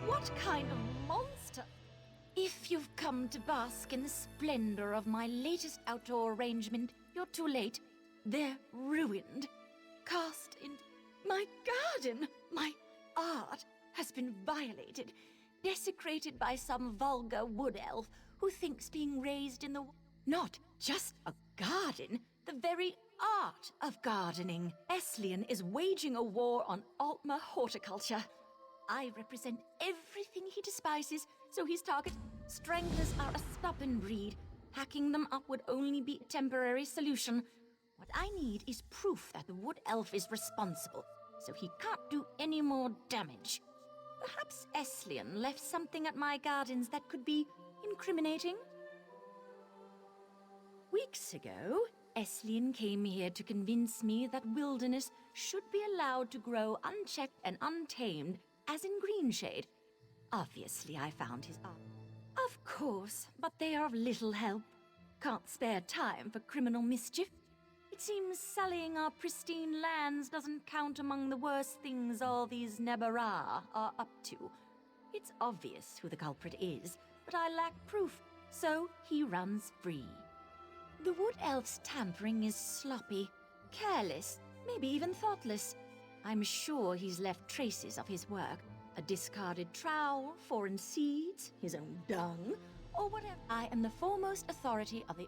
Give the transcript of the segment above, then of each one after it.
What kind of monster? If you've come to bask in the splendor of my latest outdoor arrangement, you're too late. They're ruined. Cast into my garden. My art has been violated, desecrated by some vulgar wood elf who thinks being raised in the... Not just a garden, the very art of gardening. Eslian is waging a war on Altmer horticulture. I represent everything he despises, so his target... Stranglers are a stubborn breed. Hacking them up would only be a temporary solution. What I need is proof that the wood elf is responsible, so he can't do any more damage. Perhaps Eslian left something at my gardens that could be incriminating? Weeks ago, Eslian came here to convince me that wilderness should be allowed to grow unchecked and untamed, as in Greenshade. Obviously, I found his art. Of course, but they are of little help. Can't spare time for criminal mischief. It seems sullying our pristine lands doesn't count among the worst things all these Nebara are up to. It's obvious who the culprit is, but I lack proof, so he runs free. The wood elf's tampering is sloppy, careless, maybe even thoughtless. I'm sure he's left traces of his work. A discarded trowel, foreign seeds, his own dung, or whatever. I am the foremost authority of the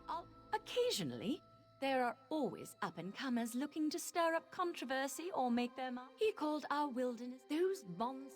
Occasionally, there are always up-and-comers looking to stir up controversy or make their mark. He called our wilderness those bonds.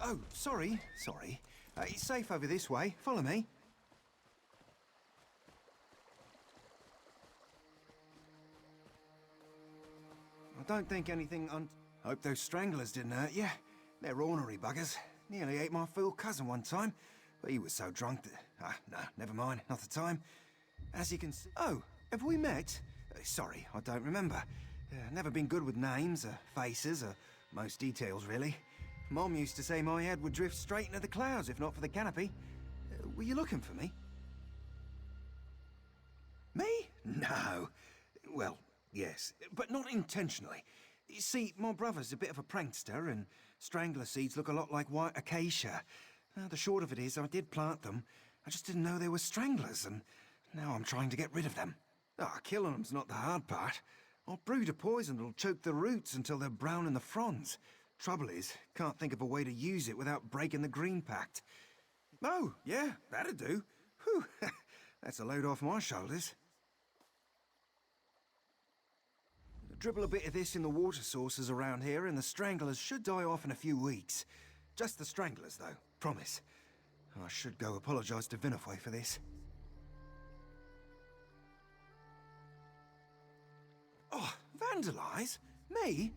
Oh, sorry. It's safe over this way. Follow me. I don't think anything Hope those stranglers didn't hurt you. They're ornery buggers. Nearly ate my fool cousin one time, but he was so drunk that... no, never mind, not the time. As you can see... Oh, have we met? Sorry, I don't remember. Never been good with names, or faces, or most details, really. Mom used to say my head would drift straight into the clouds if not for the canopy. Were you looking for me? Me? No. Well, yes, but not intentionally. You see, my brother's a bit of a prankster, and strangler seeds look a lot like white acacia. The short of it is, I did plant them. I just didn't know they were stranglers, and now I'm trying to get rid of them. Killing them's not the hard part. I'll brew a poison that'll choke the roots until they're brown in the fronds. Trouble is, can't think of a way to use it without breaking the Green Pact. Oh, yeah, that'd do. Whew, that's a load off my shoulders. Dribble a bit of this in the water sources around here and the stranglers should die off in a few weeks. Just the stranglers, though, promise. I should go apologise to Vinifwe for this. Oh, vandalise? Me?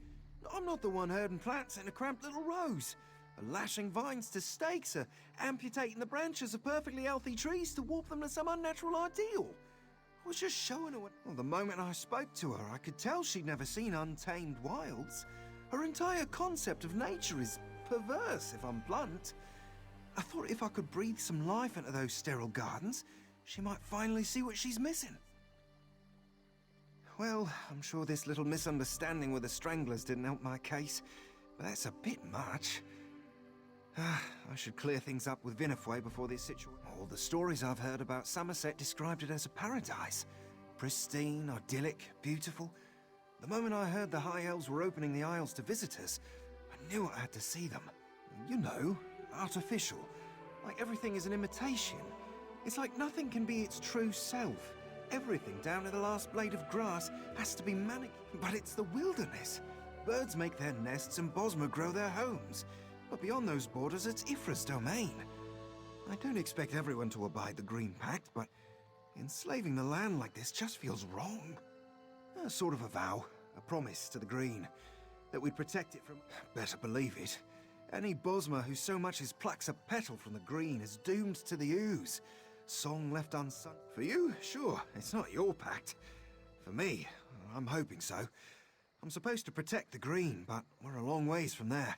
I'm not the one herding plants in a cramped little rose. Lashing vines to stakes, amputating the branches of perfectly healthy trees to warp them to some unnatural ideal. I was just showing her what... Well, the moment I spoke to her, I could tell she'd never seen untamed wilds. Her entire concept of nature is perverse, if I'm blunt. I thought if I could breathe some life into those sterile gardens, she might finally see what she's missing. Well, I'm sure this little misunderstanding with the stranglers didn't help my case, but that's a bit much. I should clear things up with Vinifwe before this situation... All the stories I've heard about Somerset described it as a paradise. Pristine, idyllic, beautiful. The moment I heard the High Elves were opening the Isles to visitors, I knew I had to see them. You know, artificial. Like everything is an imitation. It's like nothing can be its true self. Everything, down to the last blade of grass, has to be manic. But it's the wilderness. Birds make their nests and Bosmer grow their homes. But beyond those borders, it's Ifra's domain. I don't expect everyone to abide the Green Pact, but enslaving the land like this just feels wrong. Sort of a vow, a promise to the Green, that we'd protect it from... Better believe it. Any Bosmer who so much as plucks a petal from the Green is doomed to the ooze. Song left unsung. For you, sure, it's not your pact. For me, I'm hoping so. I'm supposed to protect the Green, but we're a long ways from there.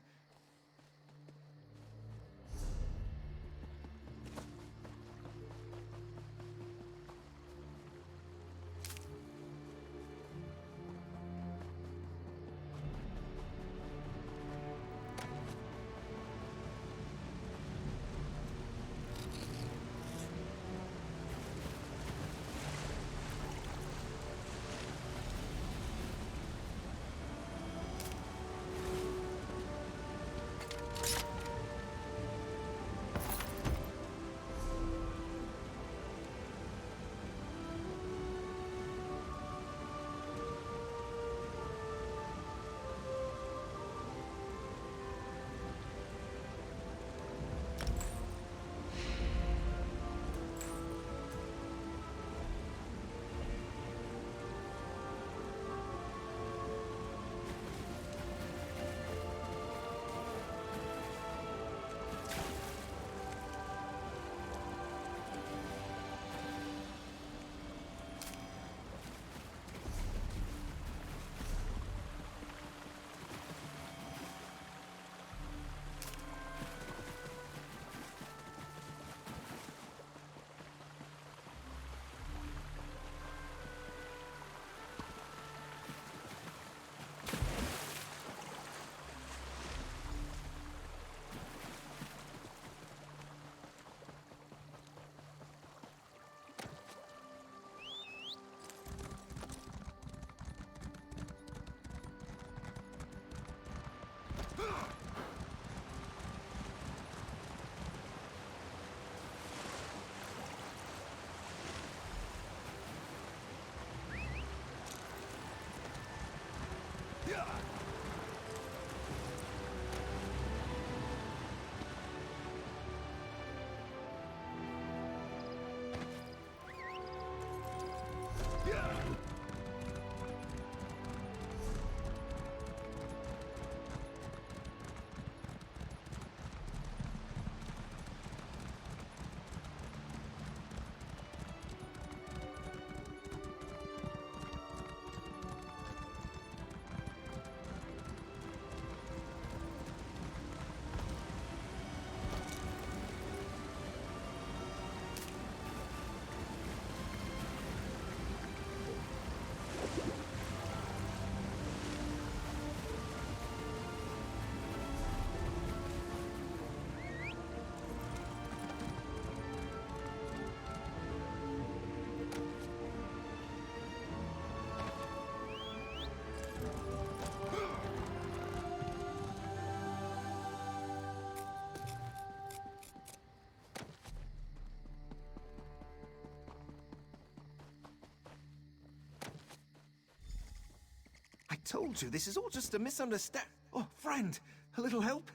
told you, this is all just a misunderstanding. Oh, friend, a little help?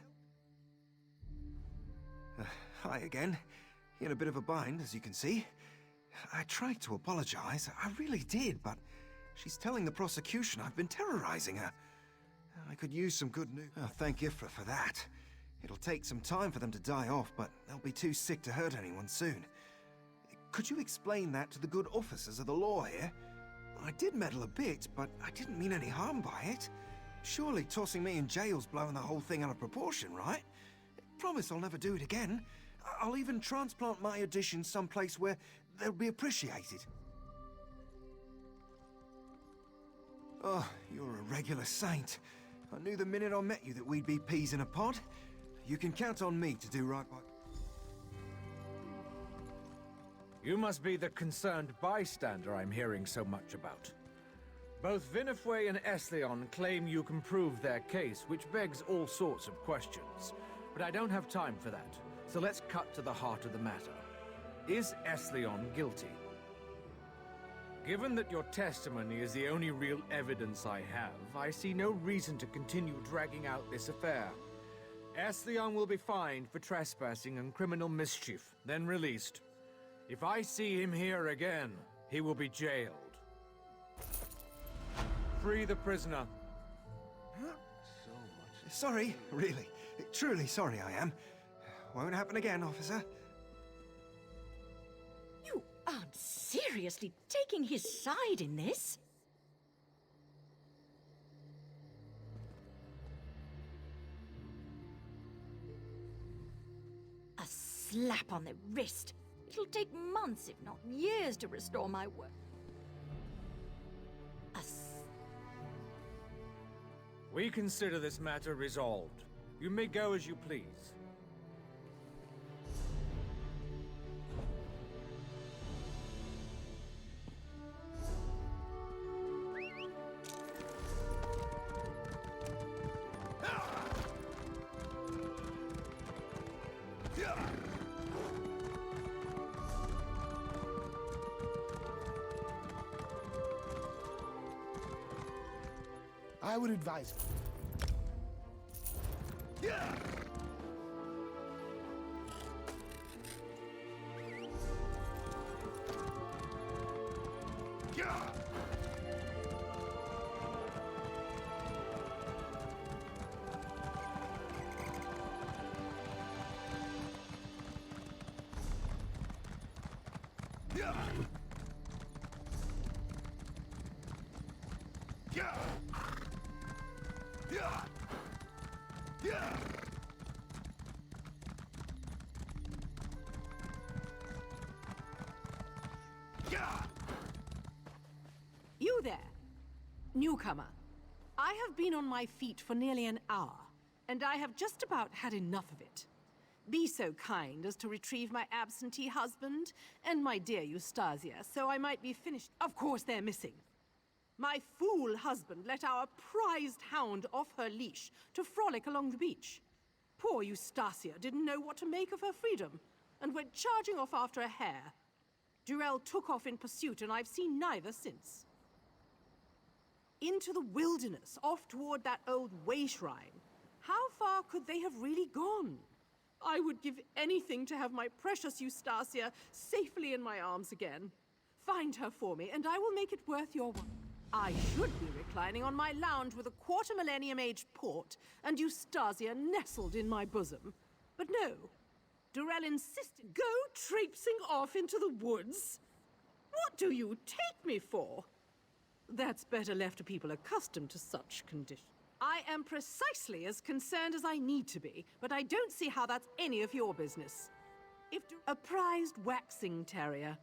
Hi again. In a bit of a bind, as you can see. I tried to apologize, I really did, but she's telling the prosecution I've been terrorizing her. I could use some good news. Oh, thank Ifra for that. It'll take some time for them to die off, but they'll be too sick to hurt anyone soon. Could you explain that to the good officers of the law here? I did meddle a bit, but I didn't mean any harm by it. Surely tossing me in jail's blowing the whole thing out of proportion, right? Promise I'll never do it again. I'll even transplant my additions someplace where they'll be appreciated. Oh, you're a regular saint. I knew the minute I met you that we'd be peas in a pod. You can count on me to do right by... You must be the concerned bystander I'm hearing so much about. Both Vinifwe and Esleon claim you can prove their case, which begs all sorts of questions. But I don't have time for that, so let's cut to the heart of the matter. Is Esleon guilty? Given that your testimony is the only real evidence I have, I see no reason to continue dragging out this affair. Esleon will be fined for trespassing and criminal mischief, then released. If I see him here again, he will be jailed. Free the prisoner. Sorry, really. Truly sorry I am. Won't happen again, officer. You aren't seriously taking his side in this? A slap on the wrist. It'll take months, if not years, to restore my work. We consider this matter resolved. You may go as you please. I would advise. You there, newcomer. I have been on my feet for nearly an hour, and I have just about had enough of it. Be so kind as to retrieve my absentee husband and my dear Eustasia, so I might be finished. Of course they're missing. My fool husband let our prized hound off her leash to frolic along the beach. Poor Eustasia didn't know what to make of her freedom, and went charging off after a hare. Durell took off in pursuit, and I've seen neither since. Into the wilderness, off toward that old way shrine. How far could they have really gone? I would give anything to have my precious Eustasia safely in my arms again. Find her for me, and I will make it worth your while. I should be reclining on my lounge with a quarter-millennium-aged port, and Eustasia nestled in my bosom. But no, Durell insisted. Go traipsing off into the woods? What do you take me for? That's better left to people accustomed to such conditions. I am precisely as concerned as I need to be, but I don't see how that's any of your business. If a prized waxing terrier,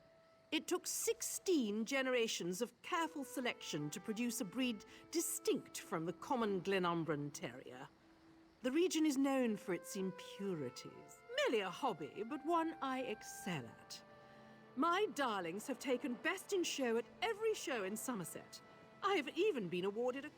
it took 16 generations of careful selection to produce a breed distinct from the common Glenumbran terrier. The region is known for its impurities. Merely a hobby, but one I excel at. My darlings have taken best in show at every show in Somerset. I have even been awarded a...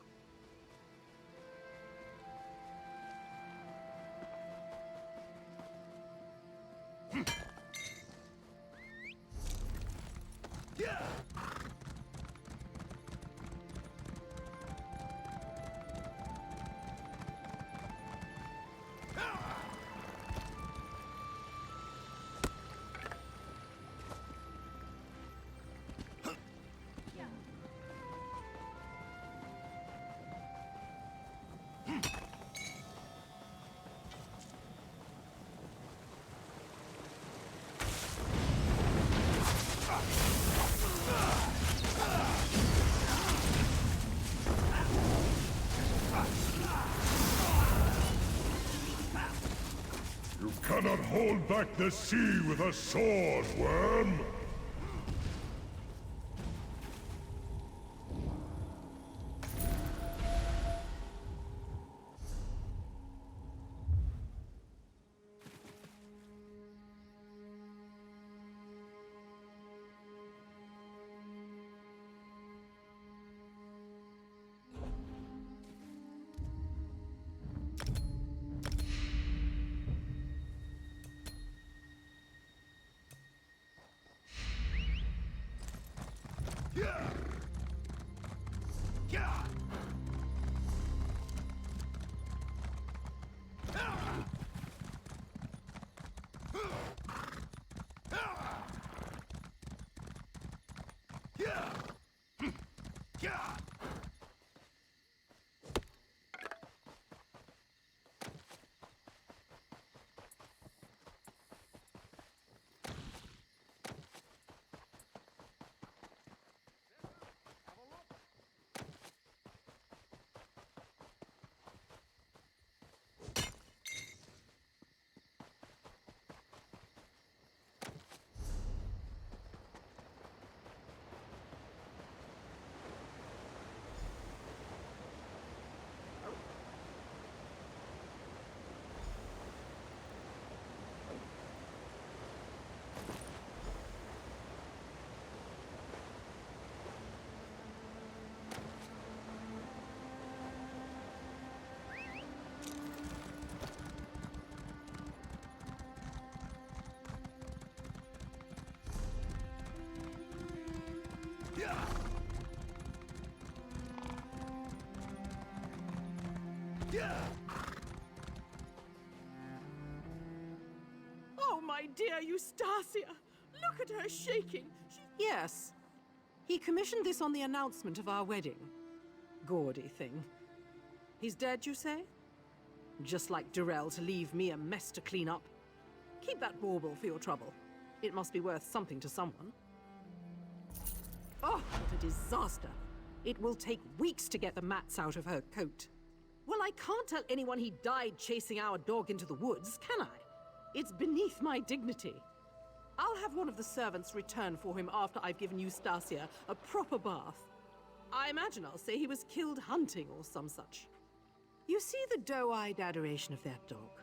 hold back the sea with a sword, worm! Oh, my dear Eustacia! Look at her shaking. Yes. He commissioned this on the announcement of our wedding. Gaudy thing. He's dead, you say? Just like Durell to leave me a mess to clean up. Keep that bauble for your trouble. It must be worth something to someone. Oh, what a disaster. It will take weeks to get the mats out of her coat. Well, I can't tell anyone he died chasing our dog into the woods, can I? It's beneath my dignity. I'll have one of the servants return for him after I've given Eustacia a proper bath. I imagine I'll say he was killed hunting or some such. You see the doe-eyed adoration of that dog?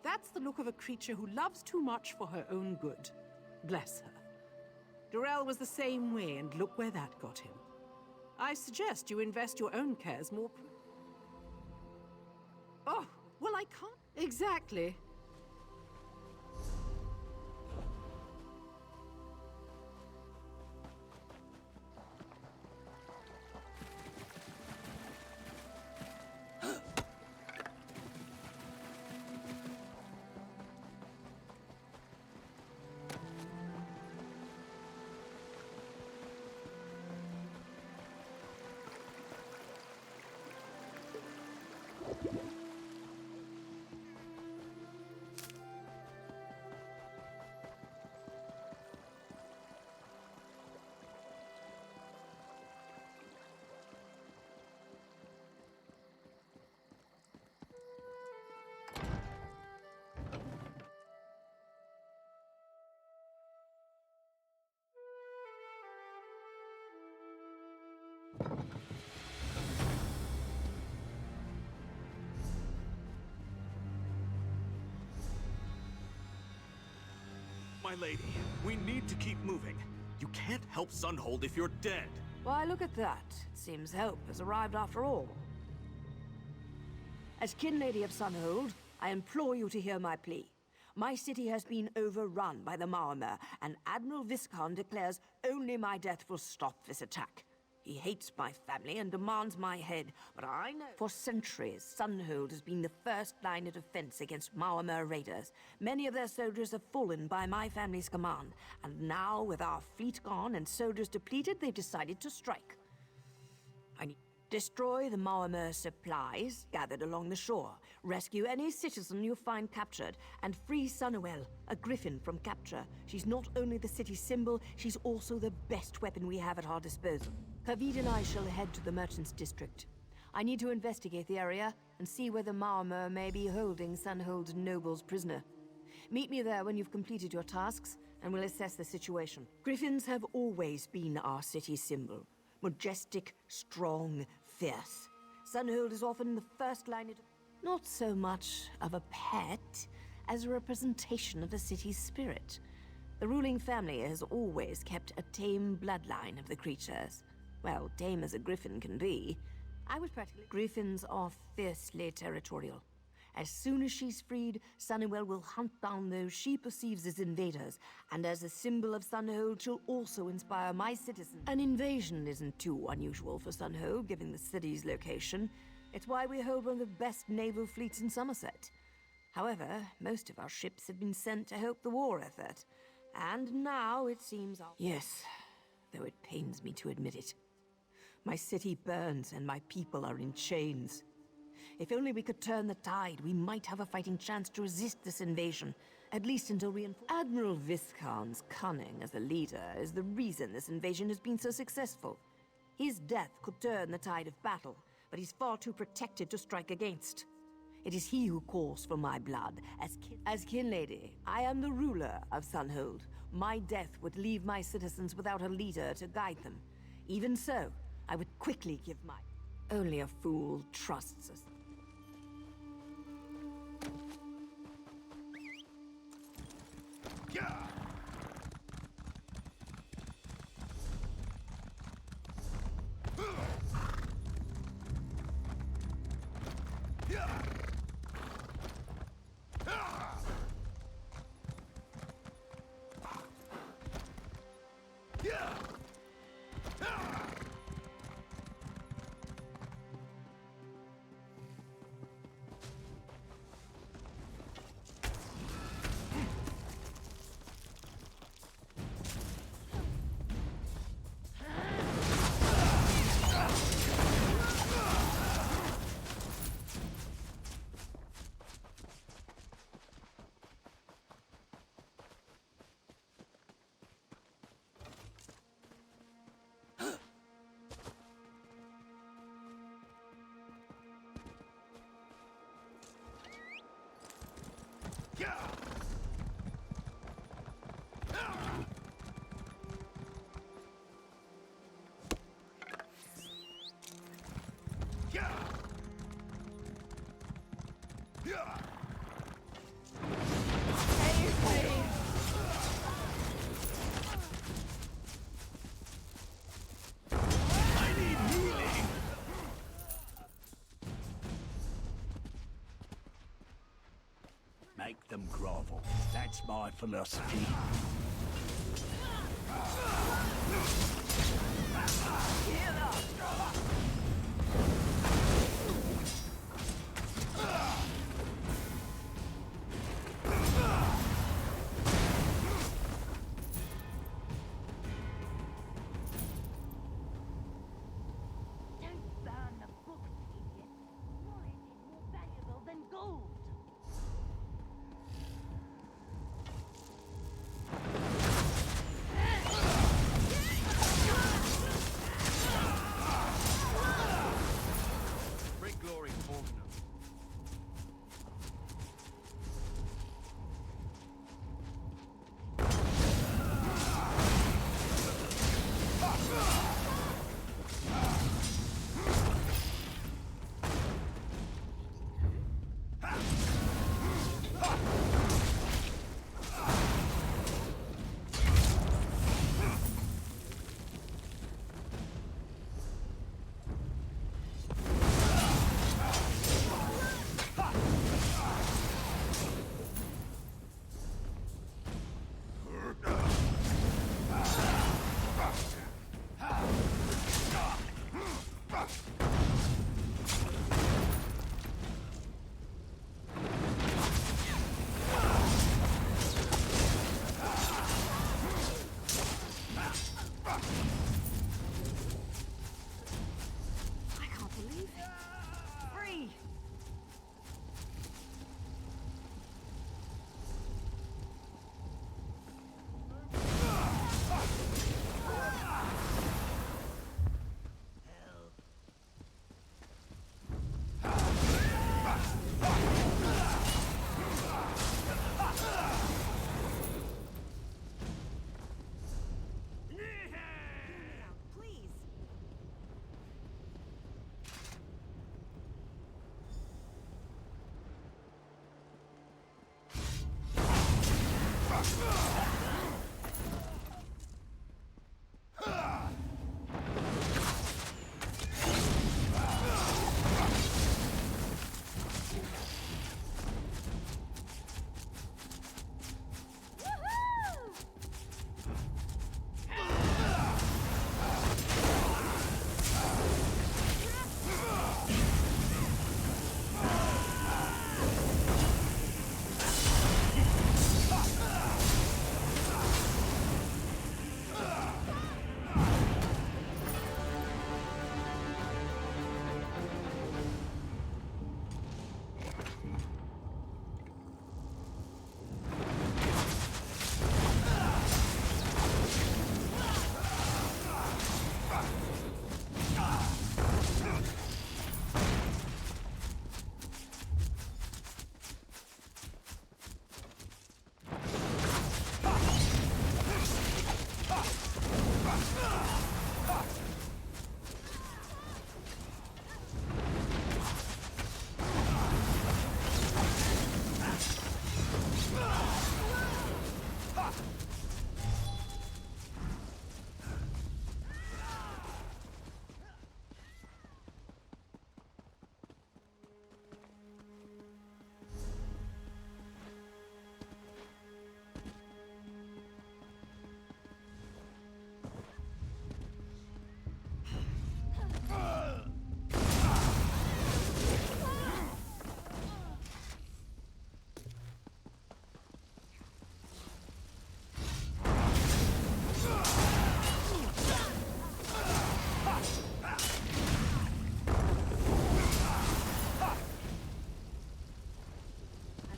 That's the look of a creature who loves too much for her own good. Bless her. Durell was the same way, and look where that got him. I suggest you invest your own cares more... Oh, well, I can't... Exactly. My lady, we need to keep moving. You can't help Sunhold if you're dead. Why, look at that. It seems help has arrived after all. As Kin Lady of Sunhold, I implore you to hear my plea. My city has been overrun by the Maormer, and Admiral Viscount declares only my death will stop this attack. He hates my family and demands my head, but I know... For centuries, Sunhold has been the first line of defense against Maormer raiders. Many of their soldiers have fallen by my family's command, and now, with our fleet gone and soldiers depleted, they've decided to strike. I need to destroy the Maormer supplies gathered along the shore, rescue any citizen you find captured, and free Sunwell, a griffin, from capture. She's not only the city's symbol, she's also the best weapon we have at our disposal. Kavid and I shall head to the Merchants' District. I need to investigate the area and see whether Maormer may be holding Sunhold's nobles prisoner. Meet me there when you've completed your tasks, and we'll assess the situation. Griffins have always been our city's symbol. Majestic, strong, fierce. Sunhold is often the first line. Not so much of a pet as a representation of the city's spirit. The ruling family has always kept a tame bloodline of the creatures. Well, tame as a griffin can be. I was practically... Griffins are fiercely territorial. As soon as she's freed, Sunnywell will hunt down those she perceives as invaders, and as a symbol of Sunhold, she'll also inspire my citizens. An invasion isn't too unusual for Sunhold, given the city's location. It's why we hold one of the best naval fleets in Somerset. However, most of our ships have been sent to help the war effort. And now it seems our... Yes, though it pains me to admit it. My city burns and my people are in chains. If only we could turn the tide, we might have a fighting chance to resist this invasion. At least until Admiral Viscount's cunning as a leader is the reason this invasion has been so successful. His death could turn the tide of battle, but he's far too protected to strike against. It is he who calls for my blood. As Kin Lady, I am the ruler of Sunhold. My death would leave my citizens without a leader to guide them. Even so, I would quickly give my... Only a fool trusts us. Make them grovel. That's my philosophy. Don't burn the book, idiot. Knowledge is more valuable than gold.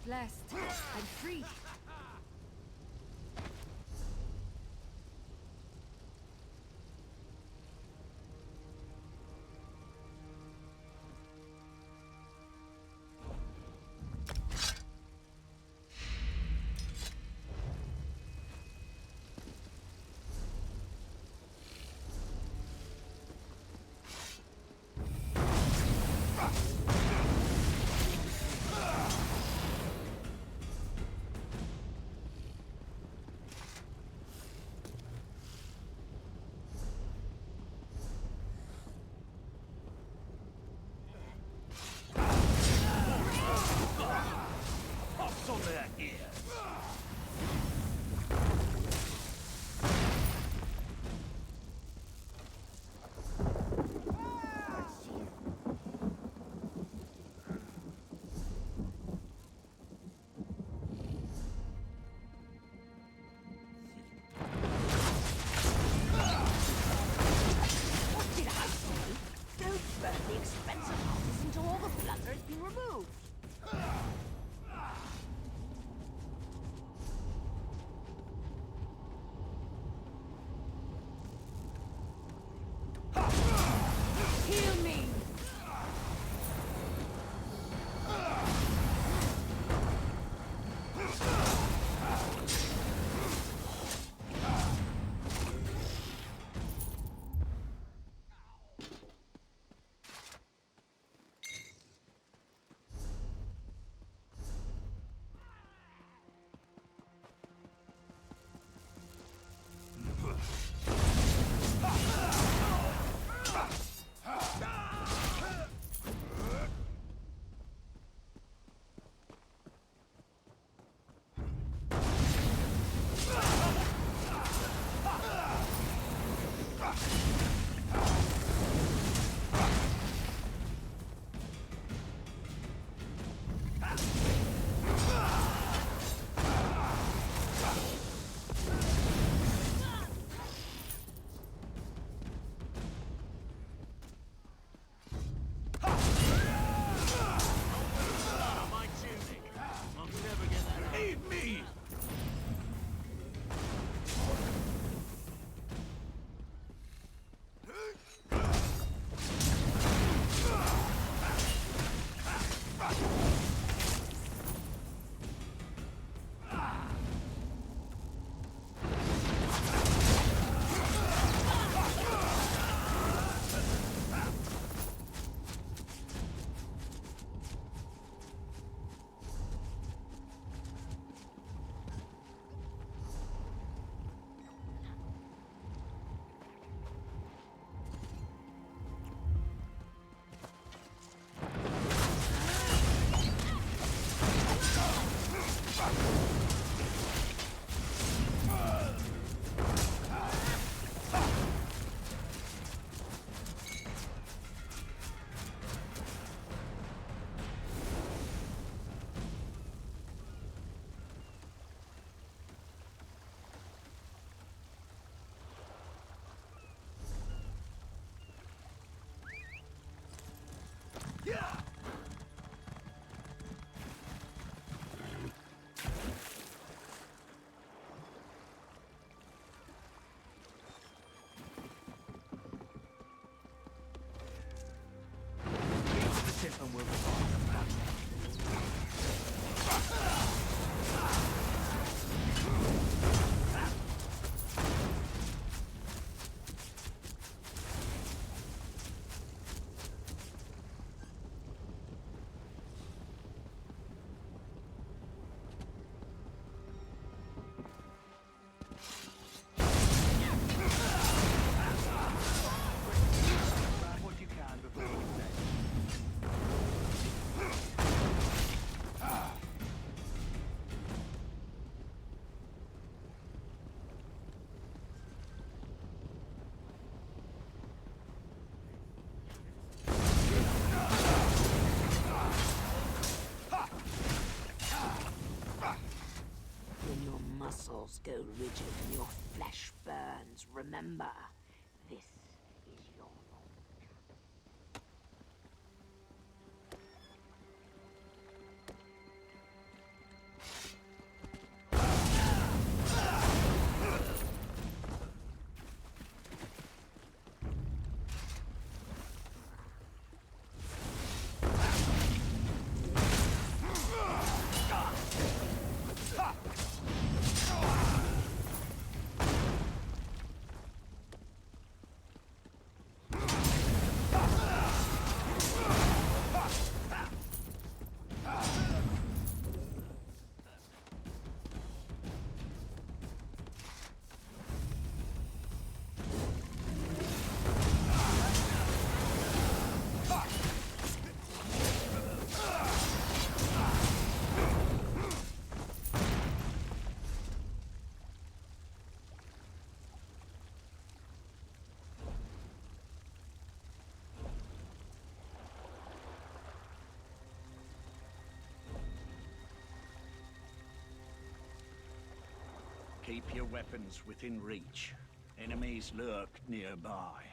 At last, I'm free. muscles go rigid and your flesh burns, remember, this is your moment. Keep your weapons within reach. Enemies lurk nearby.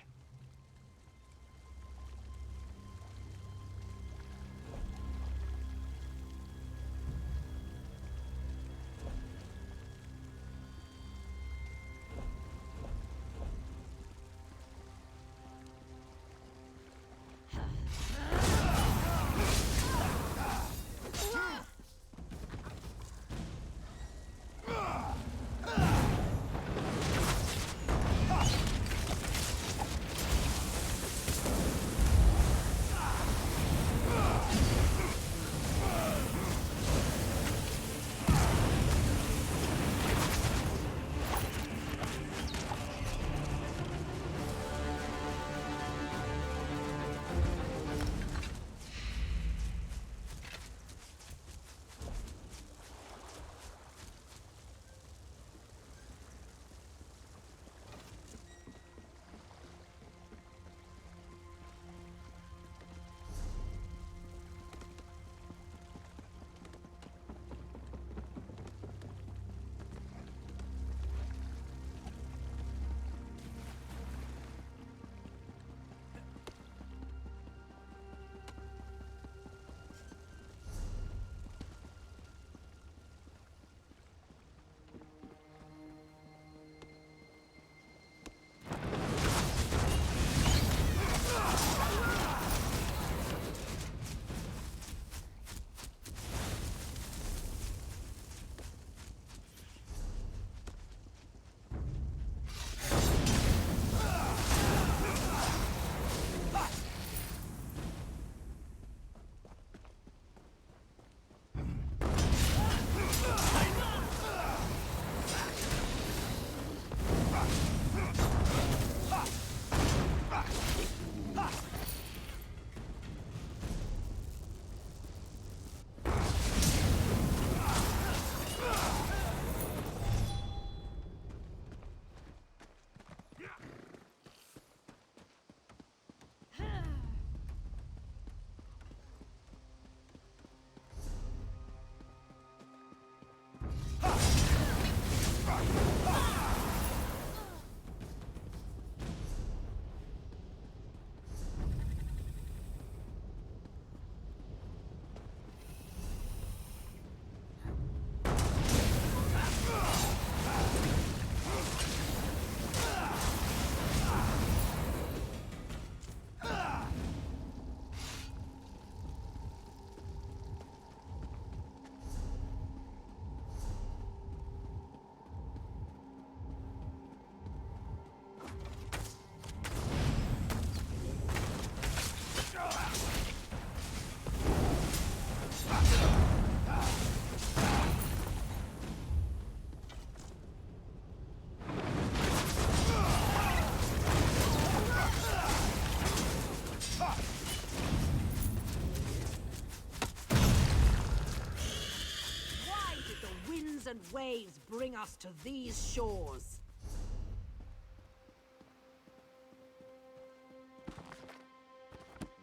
And waves bring us to these shores.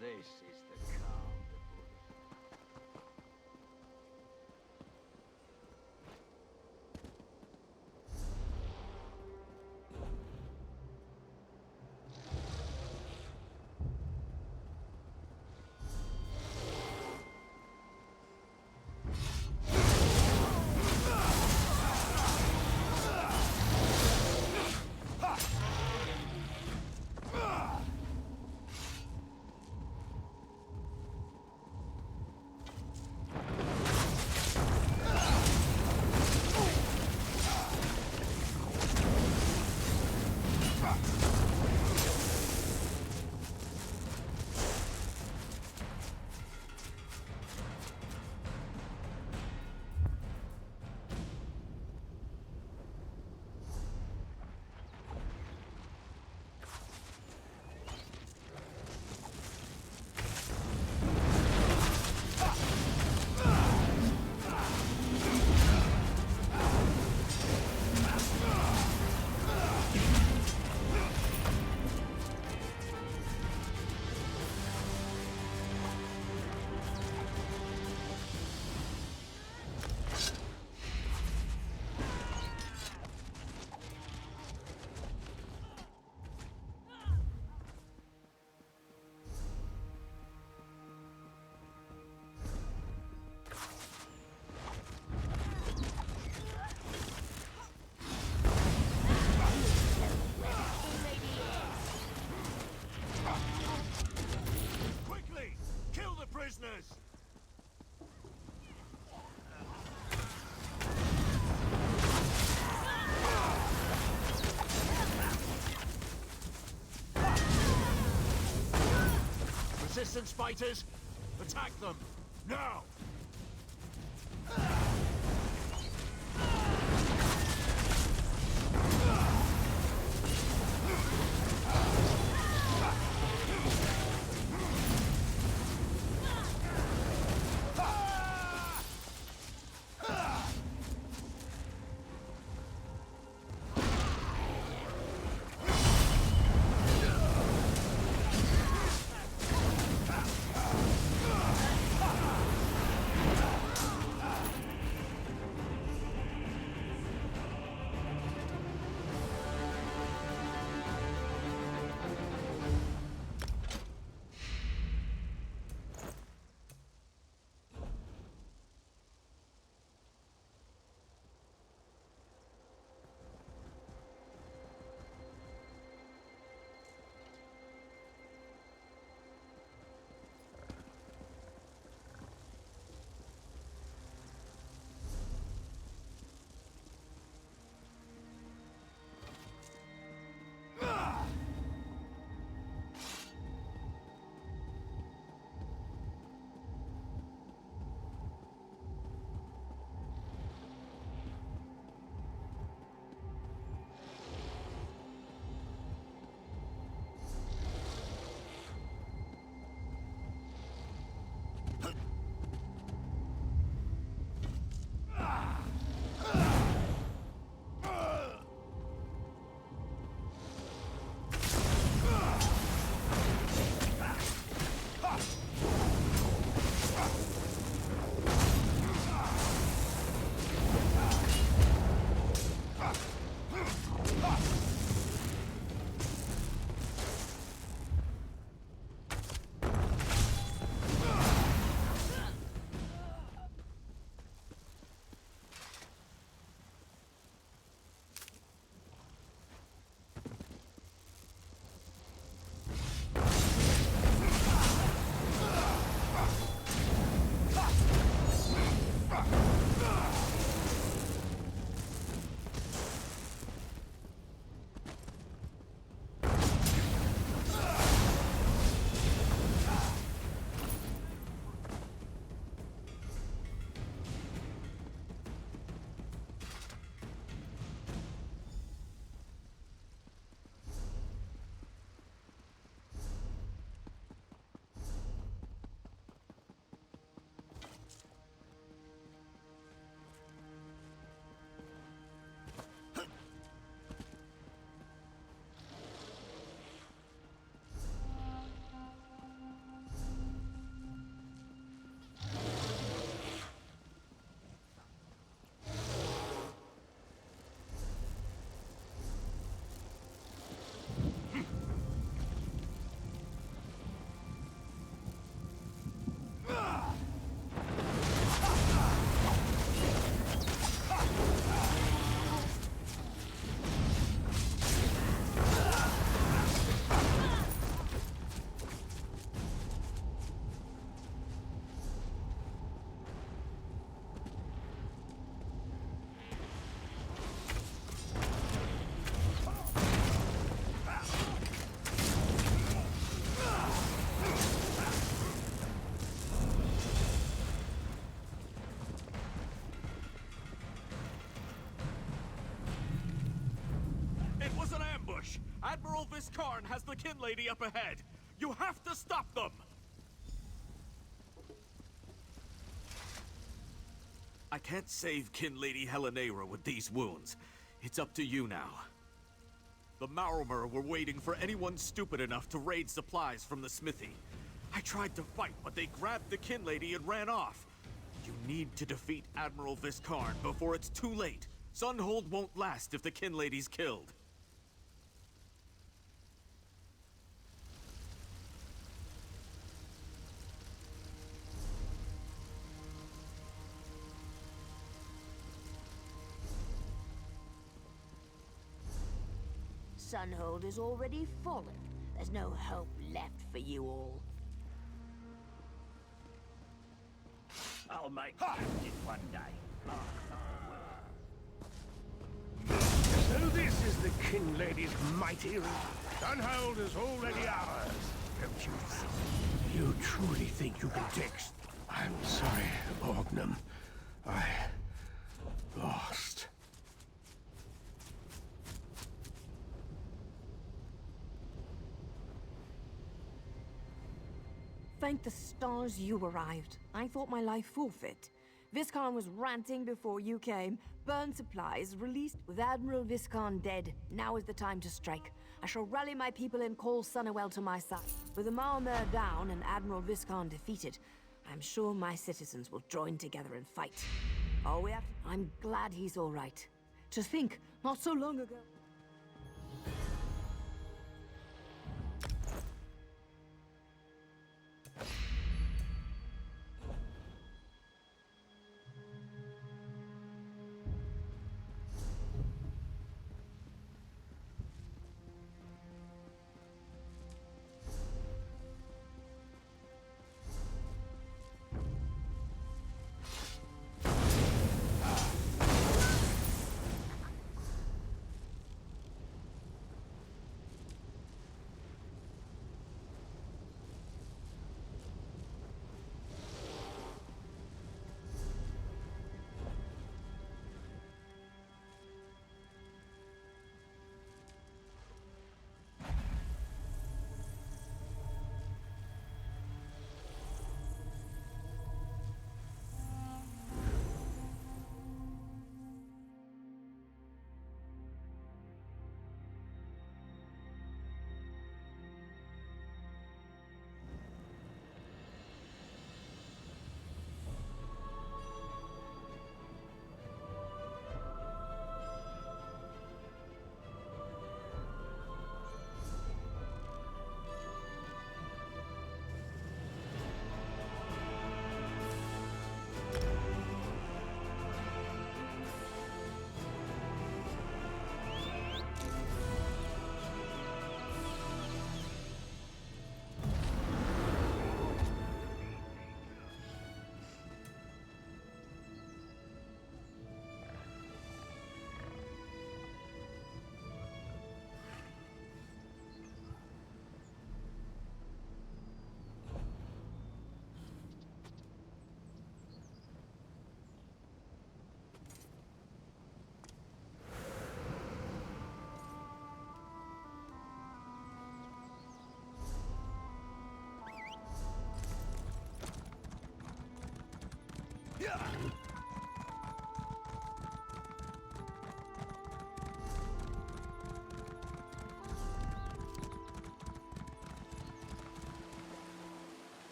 This is the calm before the resistance fighters! Attack them! Now! Admiral Viscarn has the Kin Lady up ahead. You have to stop them! I can't save Kin Lady Helena with these wounds. It's up to you now. The Maormer were waiting for anyone stupid enough to raid supplies from the smithy. I tried to fight, but they grabbed the Kin Lady and ran off. You need to defeat Admiral Viscarn before it's too late. Sunhold won't last if the Kin Lady's killed. Sunhold has already fallen. There's no hope left for you all. I'll make it one day. So this is the Kin Lady's mighty ring. Sunhold is already ours, don't you see? You truly think you can take... I'm sorry, Borgnum. I... lost. Thank the stars you arrived. I thought my life forfeit. Viscount was ranting before you came. Burn supplies released. With Admiral Viscount dead, now is the time to strike. I shall rally my people and call Sunnerwell to my side. With the Maormer down and Admiral Viscount defeated, I'm sure my citizens will join together and fight. All we have to... I'm glad he's all right. To think, not so long ago...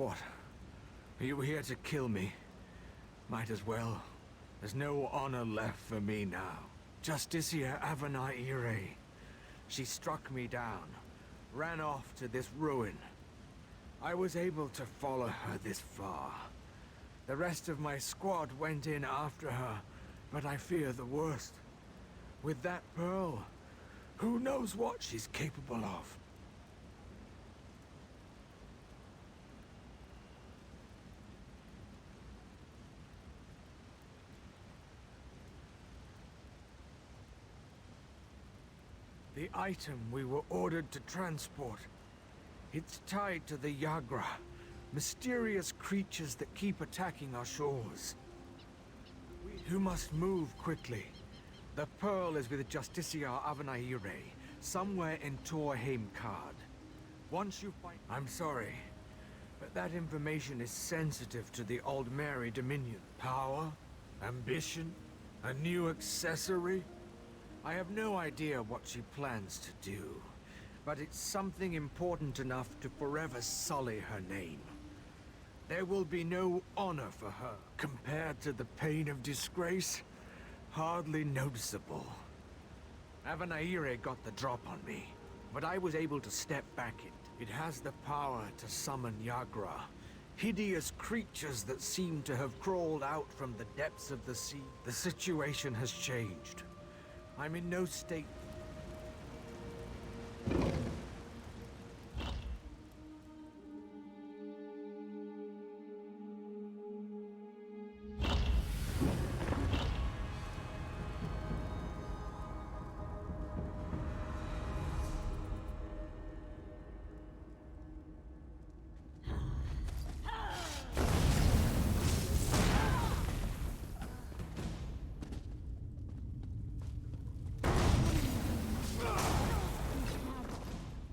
What? Are you here to kill me? Might as well. There's no honor left for me now. Justicia Avenai Ire. She struck me down, ran off to this ruin. I was able to follow her this far. The rest of my squad went in after her, but I fear the worst. With that pearl, who knows what she's capable of? The item we were ordered to transport. It's tied to the Yagra, mysterious creatures that keep attacking our shores. You must move quickly. The pearl is with Justiciar Avanaire, somewhere in Torheim Card. Once you find... I'm sorry, but that information is sensitive to the Old Mary Dominion. Power? Ambition? A new accessory? I have no idea what she plans to do, but it's something important enough to forever sully her name. There will be no honor for her compared to the pain of disgrace. Hardly noticeable. Avanaire got the drop on me, but I was able to step back it. It has the power to summon Yagra, hideous creatures that seem to have crawled out from the depths of the sea. The situation has changed. I'm in no state...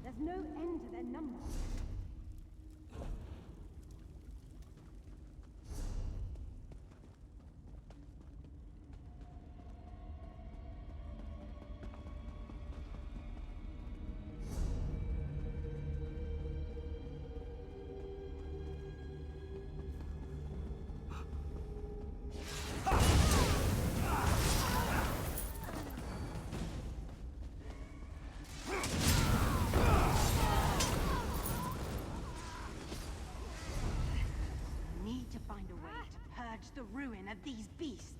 There's no end to their numbers. The ruin of these beasts.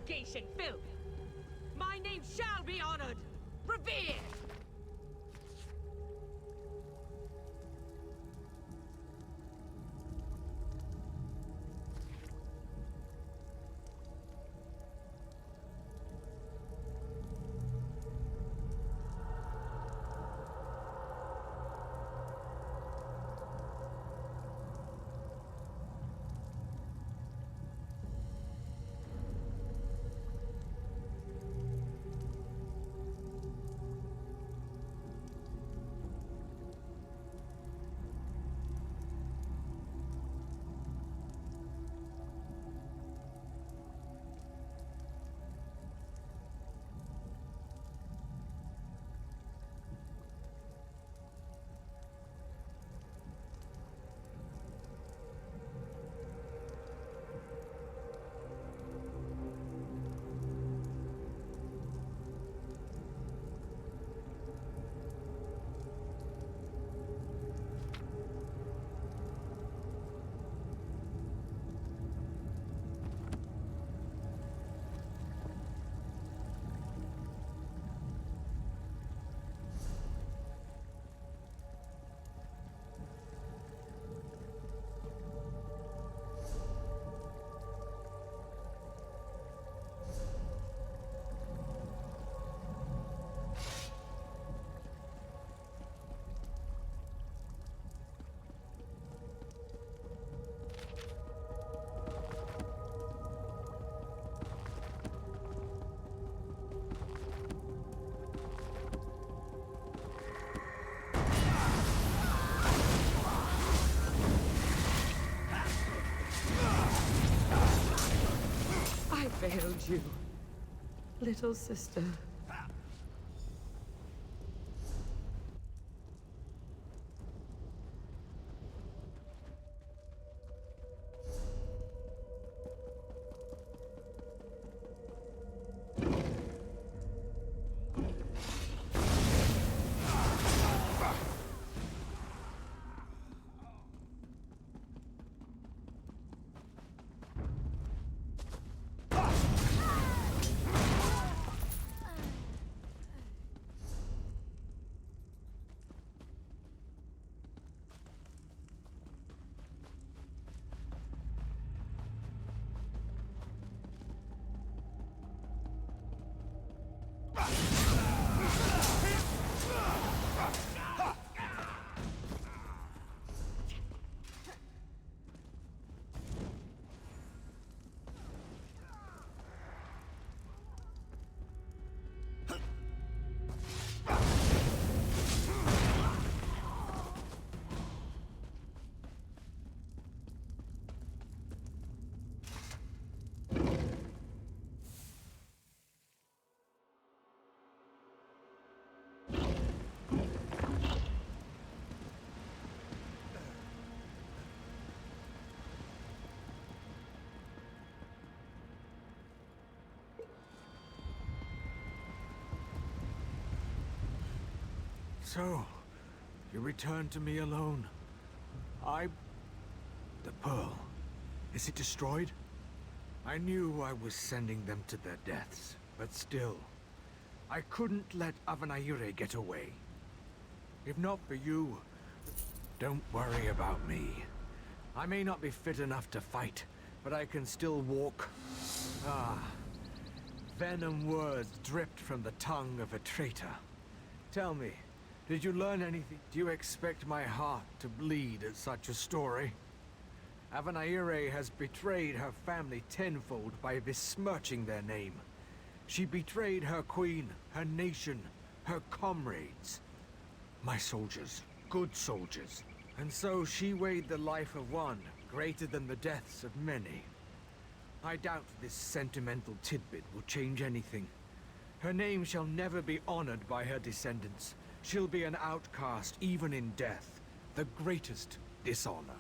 Geishan filth! My name shall be honored! Revered! I failed you, little sister. So, you returned to me alone. The pearl. Is it destroyed? I knew I was sending them to their deaths, but still, I couldn't let Avanaire get away. If not for you, don't worry about me. I may not be fit enough to fight, but I can still walk. Venom words dripped from the tongue of a traitor. Tell me, did you learn anything? Do you expect my heart to bleed at such a story? Avanaire has betrayed her family tenfold by besmirching their name. She betrayed her queen, her nation, her comrades. My soldiers, good soldiers. And so she weighed the life of one greater than the deaths of many. I doubt this sentimental tidbit will change anything. Her name shall never be honored by her descendants. She'll be an outcast even in death, the greatest dishonor.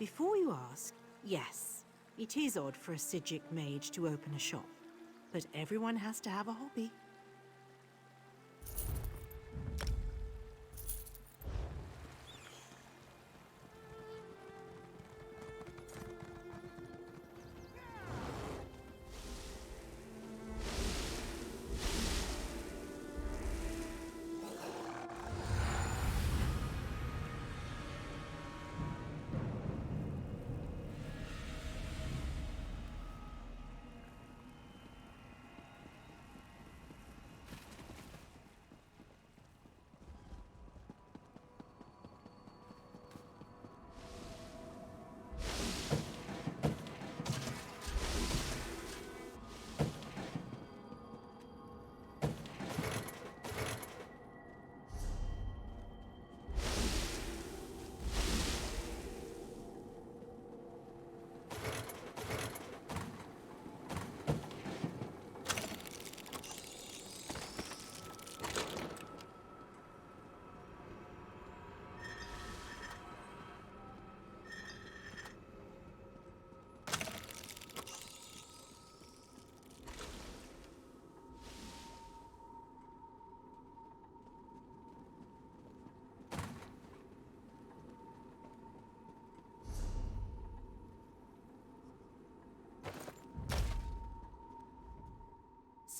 Before you ask, yes, it is odd for a Sijic mage to open a shop. But everyone has to have a hobby.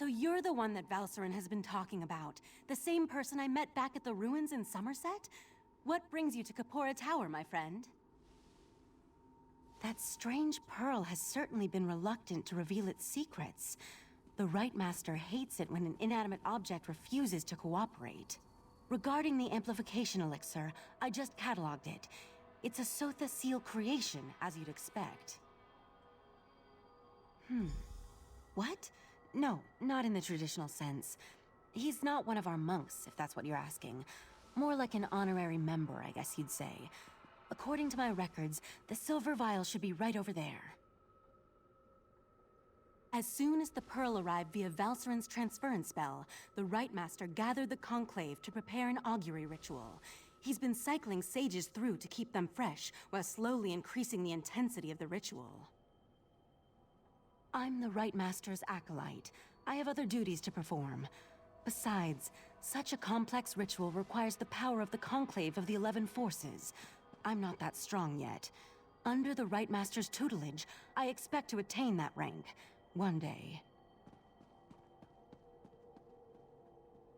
So you're the one that Valcerin has been talking about. The same person I met back at the ruins in Somerset? What brings you to Kapora Tower, my friend? That strange pearl has certainly been reluctant to reveal its secrets. The Rite Master hates it when an inanimate object refuses to cooperate. Regarding the amplification elixir, I just cataloged it. It's a Sotha Seal creation, as you'd expect. What? No, not in the traditional sense. He's not one of our monks, if that's what you're asking. More like an honorary member, I guess you'd say. According to my records, the silver vial should be right over there. As soon as the pearl arrived via Valcerin's transference spell, the Rite Master gathered the conclave to prepare an augury ritual. He's been cycling sages through to keep them fresh, while slowly increasing the intensity of the ritual. I'm the Rite Master's acolyte. I have other duties to perform. Besides, such a complex ritual requires the power of the conclave of the 11 forces. I'm not that strong yet. Under the Rite Master's tutelage, I expect to attain that rank. One day.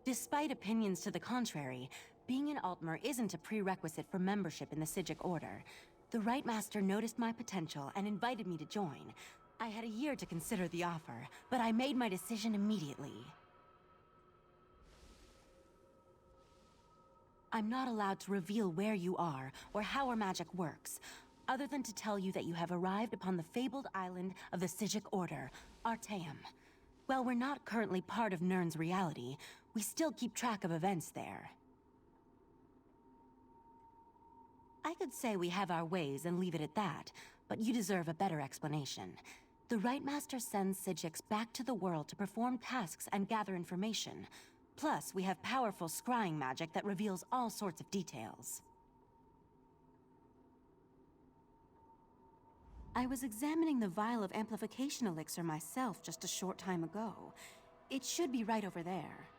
Despite opinions to the contrary, being an Altmer isn't a prerequisite for membership in the Sijic Order. The Rite Master noticed my potential and invited me to join. I had a year to consider the offer, but I made my decision immediately. I'm not allowed to reveal where you are or how our magic works, other than to tell you that you have arrived upon the fabled island of the Sijic Order, Artaeum. While we're not currently part of Nirn's reality, we still keep track of events there. I could say we have our ways and leave it at that, but you deserve a better explanation. The Rite Master sends Sijics back to the world to perform tasks and gather information. Plus, we have powerful scrying magic that reveals all sorts of details. I was examining the vial of amplification elixir myself just a short time ago. It should be right over there.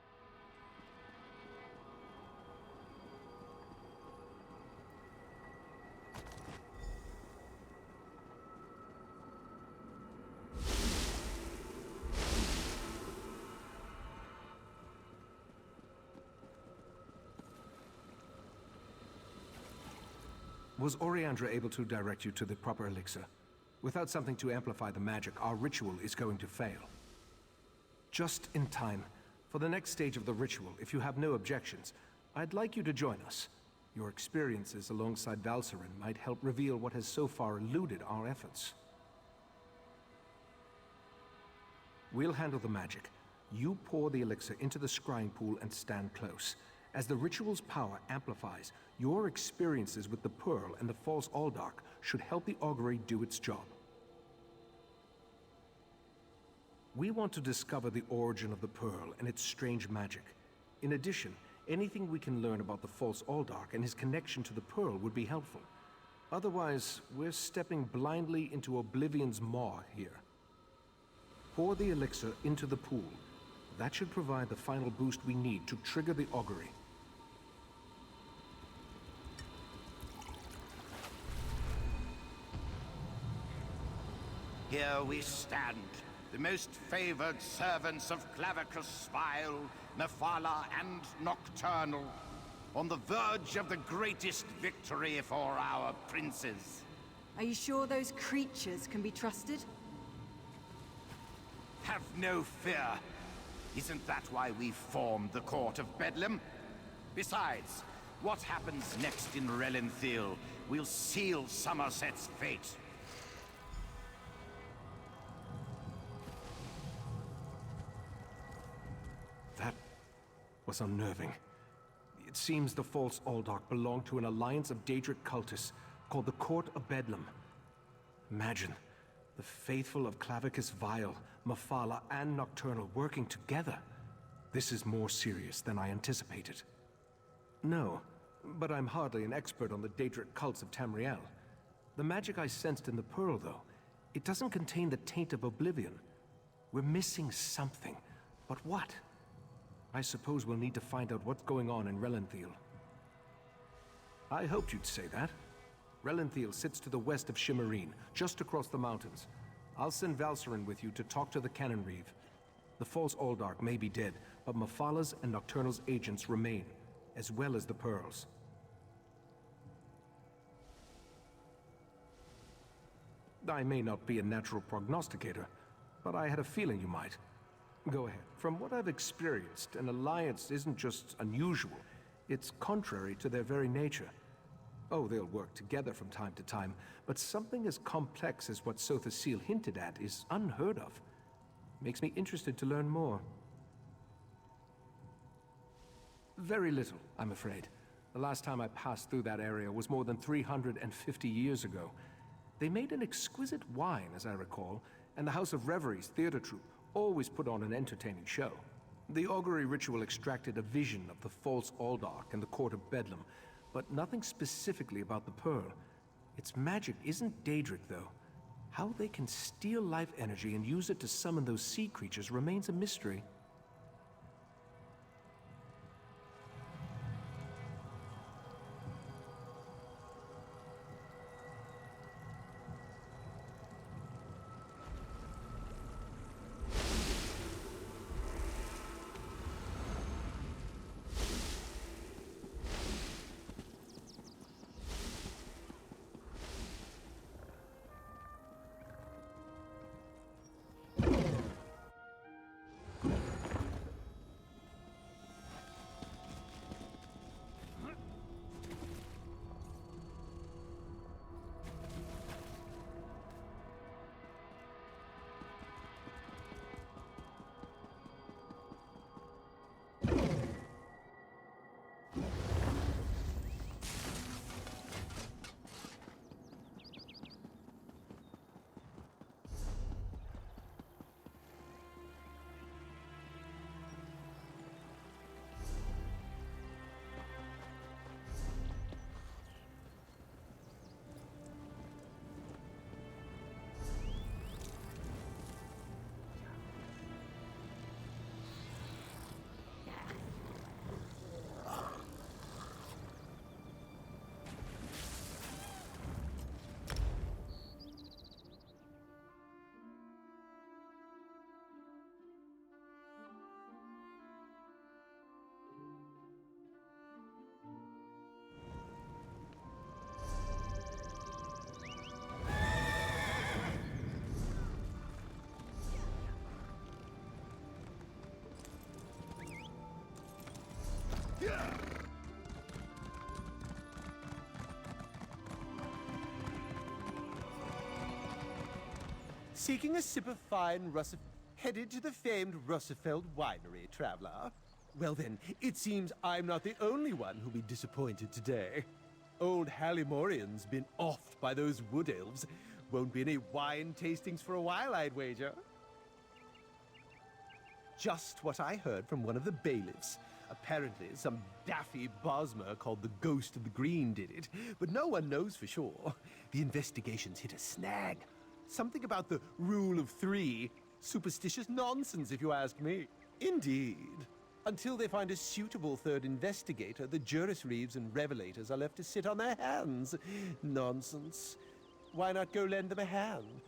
Was Oriandra able to direct you to the proper elixir? Without something to amplify the magic, our ritual is going to fail. Just in time. For the next stage of the ritual, if you have no objections, I'd like you to join us. Your experiences alongside Valcerin might help reveal what has so far eluded our efforts. We'll handle the magic. You pour the elixir into the scrying pool and stand close. As the ritual's power amplifies, your experiences with the Pearl and the false Aldark should help the augury do its job. We want to discover the origin of the Pearl and its strange magic. In addition, anything we can learn about the false Aldark and his connection to the Pearl would be helpful. Otherwise, we're stepping blindly into Oblivion's maw here. Pour the elixir into the pool. That should provide the final boost we need to trigger the augury. Here we stand, the most favored servants of Clavicus Spile, Mephala, and Nocturnal, on the verge of the greatest victory for our princes. Are you sure those creatures can be trusted? Have no fear. Isn't that why we formed the Court of Bedlam? Besides, what happens next in Relenthil will seal Somerset's fate. That was unnerving. It seems the false Aldark belonged to an alliance of Daedric cultists called the Court of Bedlam. Imagine, the faithful of Clavicus Vile, Mephala, and Nocturnal working together. This is more serious than I anticipated. No, but I'm hardly an expert on the Daedric cults of Tamriel. The magic I sensed in the pearl, though, it doesn't contain the taint of oblivion. We're missing something, but what? I suppose we'll need to find out what's going on in Relenthil. I hoped you'd say that. Relenthil sits to the west of Shimmerine, just across the mountains. I'll send Valcerin with you to talk to the Cannon Reeve. The false Aldark may be dead, but Mephala's and Nocturnal's agents remain, as well as the pearls. I may not be a natural prognosticator, but I had a feeling you might. Go ahead. From what I've experienced, an alliance isn't just unusual, it's contrary to their very nature. Oh, they'll work together from time to time, but something as complex as what Sotha Seal hinted at is unheard of. Makes me interested to learn more. Very little, I'm afraid. The last time I passed through that area was more than 350 years ago. They made an exquisite wine, as I recall, and the House of Reveries theater troupe always put on an entertaining show. The augury ritual extracted a vision of the false Aldark and the Court of Bedlam, but nothing specifically about the pearl. Its magic isn't Daedric, though. How they can steal life energy and use it to summon those sea creatures remains a mystery. Seeking a sip of fine headed to the famed Russefeld winery, traveler? Well then, it seems I'm not the only one who'll be disappointed today. Old Hallimorian's been offed by those wood elves. Won't be any wine tastings for a while, I'd wager. Just what I heard from one of the bailiffs. Apparently, some daffy Bosmer called the Ghost of the Green did it, but no one knows for sure. The investigation's hit a snag. Something about the rule of three. Superstitious nonsense, if you ask me. Indeed. Until they find a suitable third investigator, the Juris Reeves and Revelators are left to sit on their hands. Nonsense. Why not go lend them a hand?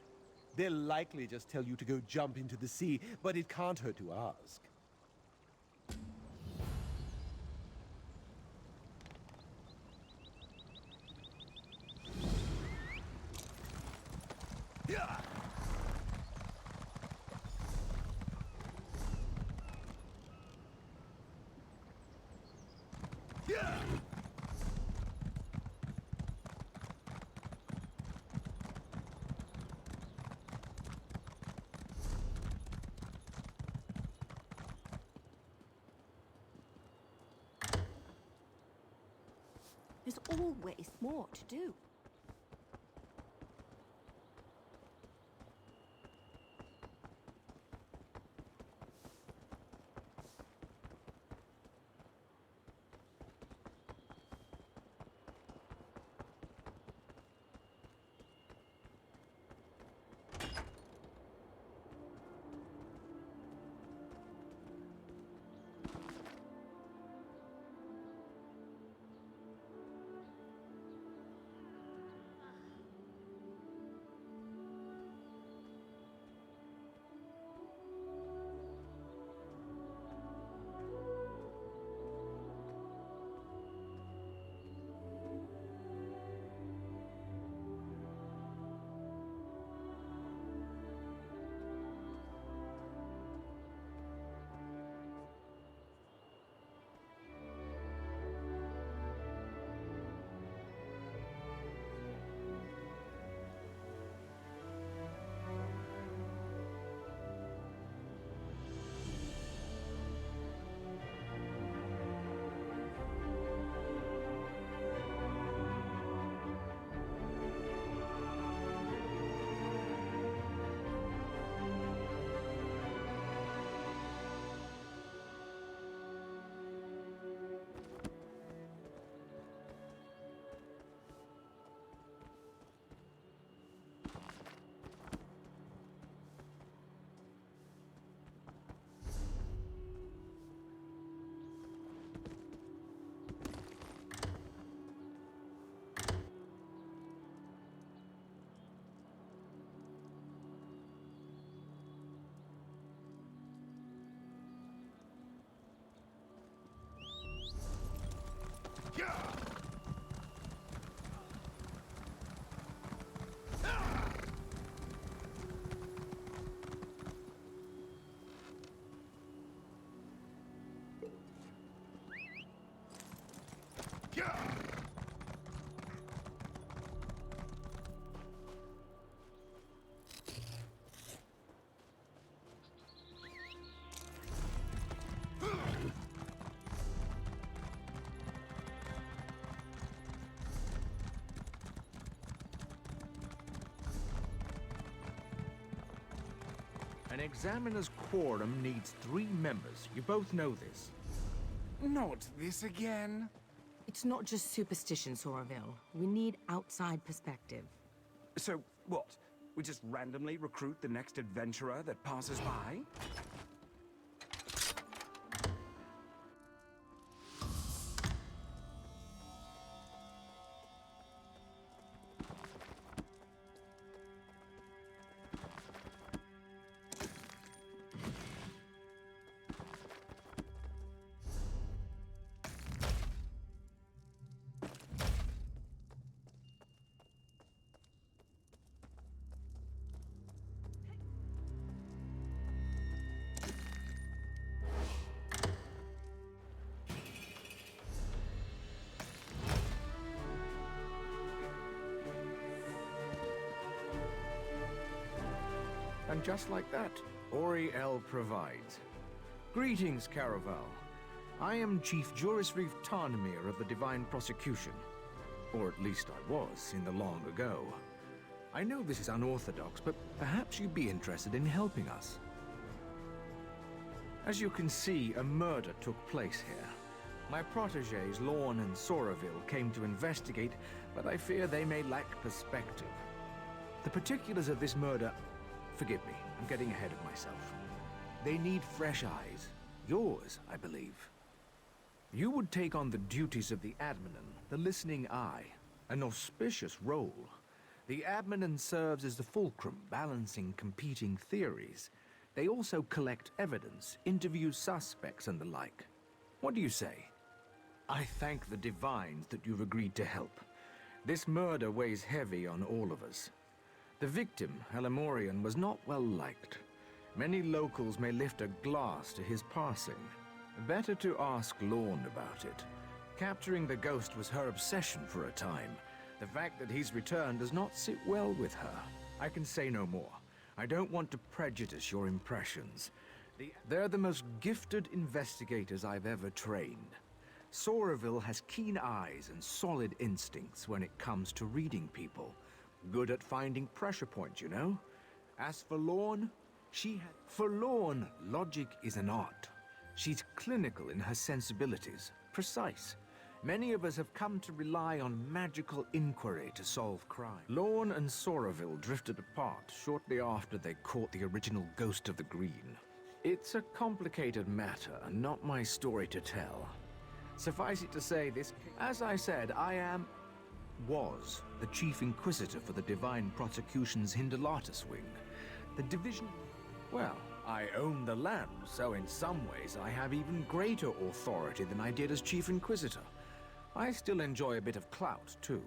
They'll likely just tell you to go jump into the sea, but it can't hurt to ask. Yeah! Yeah! There's always more to do. An examiner's quorum needs 3 members. You both know this. Not this again. It's not just superstition, Soraville. We need outside perspective. So, what? We just randomly recruit the next adventurer that passes by? And just like that, Oriel provides. Greetings, Caraval. I am Chief Juris Reeve Tarnmere of the Divine Prosecution. Or at least I was, in the long ago. I know this is unorthodox, but perhaps you'd be interested in helping us. As you can see, a murder took place here. My protégés, Lorne and Soraville, came to investigate, but I fear they may lack perspective. The particulars of this murder... Forgive me, I'm getting ahead of myself. They need fresh eyes. Yours, I believe. You would take on the duties of the Adminan, the listening eye. An auspicious role. The Adminan serves as the fulcrum, balancing competing theories. They also collect evidence, interview suspects and the like. What do you say? I thank the divines that you've agreed to help. This murder weighs heavy on all of us. The victim, Halimorian, was not well liked. Many locals may lift a glass to his passing. Better to ask Lorne about it. Capturing the ghost was her obsession for a time. The fact that he's returned does not sit well with her. I can say no more. I don't want to prejudice your impressions. They're the most gifted investigators I've ever trained. Soraville has keen eyes and solid instincts when it comes to reading people. Good at finding pressure points, you know? As for Lorne, For Lorne, logic is an art. She's clinical in her sensibilities, precise. Many of us have come to rely on magical inquiry to solve crime. Lorne and Soraville drifted apart shortly after they caught the original Ghost of the Green. It's a complicated matter, and not my story to tell. Suffice it to say, as I said, was the Chief Inquisitor for the Divine Prosecution's Hindelatus wing. The division... Well, I own the land, so in some ways I have even greater authority than I did as Chief Inquisitor. I still enjoy a bit of clout, too.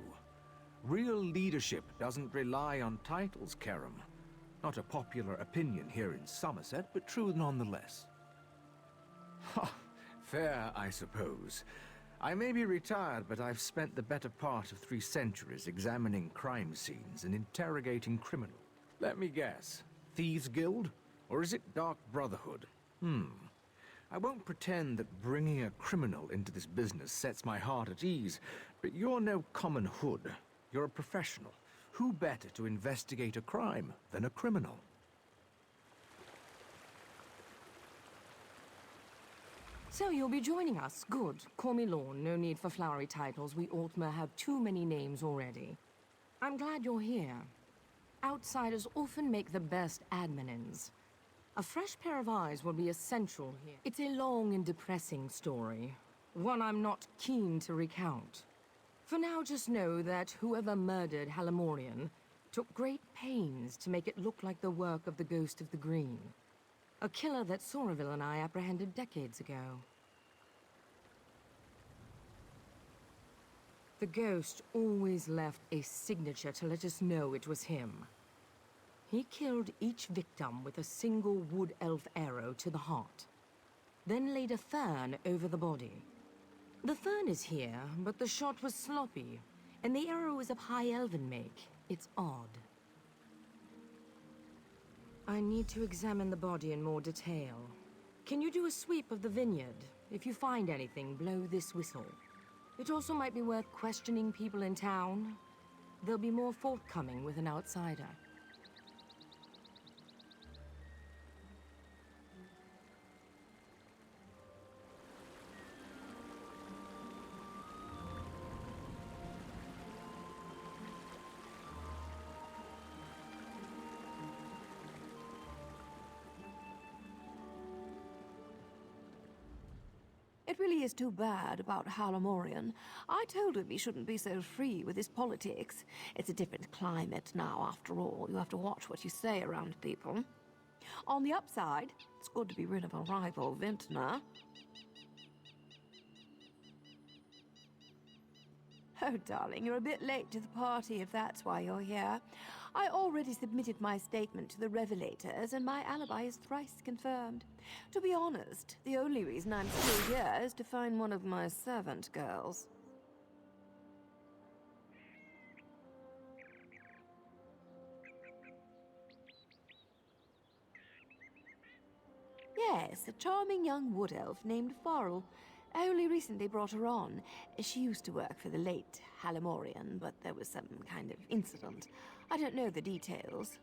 Real leadership doesn't rely on titles, Kerem. Not a popular opinion here in Somerset, but true nonetheless. Ha! Fair, I suppose. I may be retired, but I've spent the better part of 3 centuries examining crime scenes and interrogating criminals. Let me guess. Thieves' Guild? Or is it Dark Brotherhood? I won't pretend that bringing a criminal into this business sets my heart at ease, but you're no common hood. You're a professional. Who better to investigate a crime than a criminal? So you'll be joining us. Good. Call me Lorne. No need for flowery titles. We Altmer have too many names already. I'm glad you're here. Outsiders often make the best adminins. A fresh pair of eyes will be essential here. It's a long and depressing story. One I'm not keen to recount. For now, just know that whoever murdered Halimorian took great pains to make it look like the work of the Ghost of the Green. A killer that Soraville and I apprehended decades ago. The Ghost always left a signature to let us know it was him. He killed each victim with a single wood elf arrow to the heart, then laid a fern over the body. The fern is here, but the shot was sloppy, and the arrow is of high elven make. It's odd. I need to examine the body in more detail. Can you do a sweep of the vineyard? If you find anything, blow this whistle. It also might be worth questioning people in town. They'll be more forthcoming with an outsider. It really is too bad about Halimorian. I told him he shouldn't be so free with his politics. It's a different climate now, after all. You have to watch what you say around people. On the upside, it's good to be rid of a rival vintner. Oh, darling, you're a bit late to the party if that's why you're here. I already submitted my statement to the Revelators, and my alibi is thrice confirmed. To be honest, the only reason I'm still here is to find one of my servant girls. Yes, a charming young wood elf named Farrell. I only recently brought her on. She used to work for the late Halimorian, but there was some kind of incident. I don't know the details.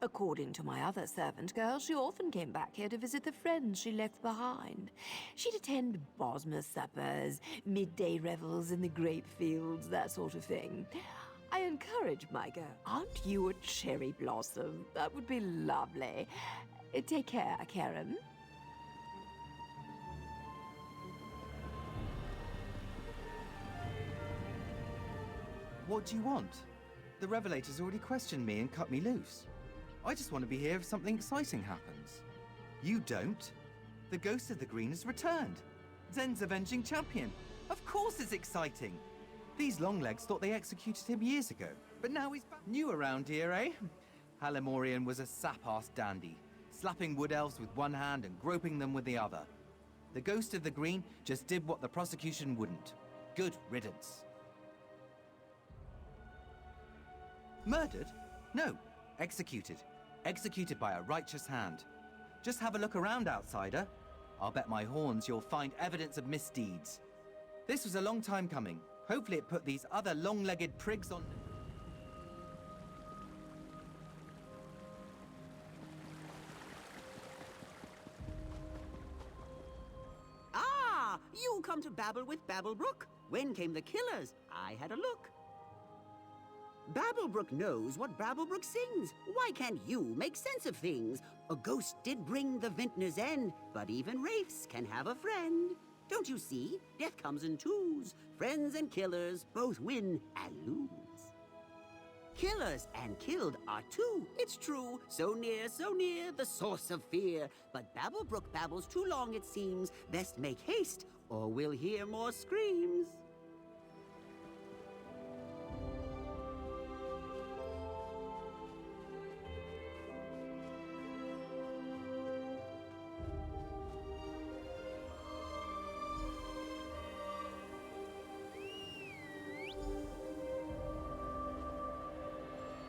According to my other servant girl, she often came back here to visit the friends she left behind. She'd attend Bosma suppers, midday revels in the grape fields, that sort of thing. I encourage my girl. Aren't you a cherry blossom? That would be lovely. Take care, Karen. What do you want? The Revelators already questioned me and cut me loose. I just want to be here if something exciting happens. You don't. The Ghost of the Green has returned. Zen's avenging champion. Of course it's exciting. These Longlegs thought they executed him years ago, but now he's back. New around here, eh? Halimorian was a sap-ass dandy, slapping wood elves with one hand and groping them with the other. The Ghost of the Green just did what the prosecution wouldn't. Good riddance. Murdered? No, executed. Executed by a righteous hand. Just have a look around, outsider. I'll bet my horns you'll find evidence of misdeeds. This was a long time coming. Hopefully it put these other long-legged prigs on... Ah! You come to babble with Babblebrook? When came the killers? I had a look. Babblebrook knows what Babblebrook sings. Why can't you make sense of things? A ghost did bring the vintner's end, but even wraiths can have a friend. Don't you see? Death comes in twos. Friends and killers both win and lose. Killers and killed are two. It's true. So near, the source of fear. But Babblebrook babbles too long, it seems. Best make haste, or we'll hear more screams.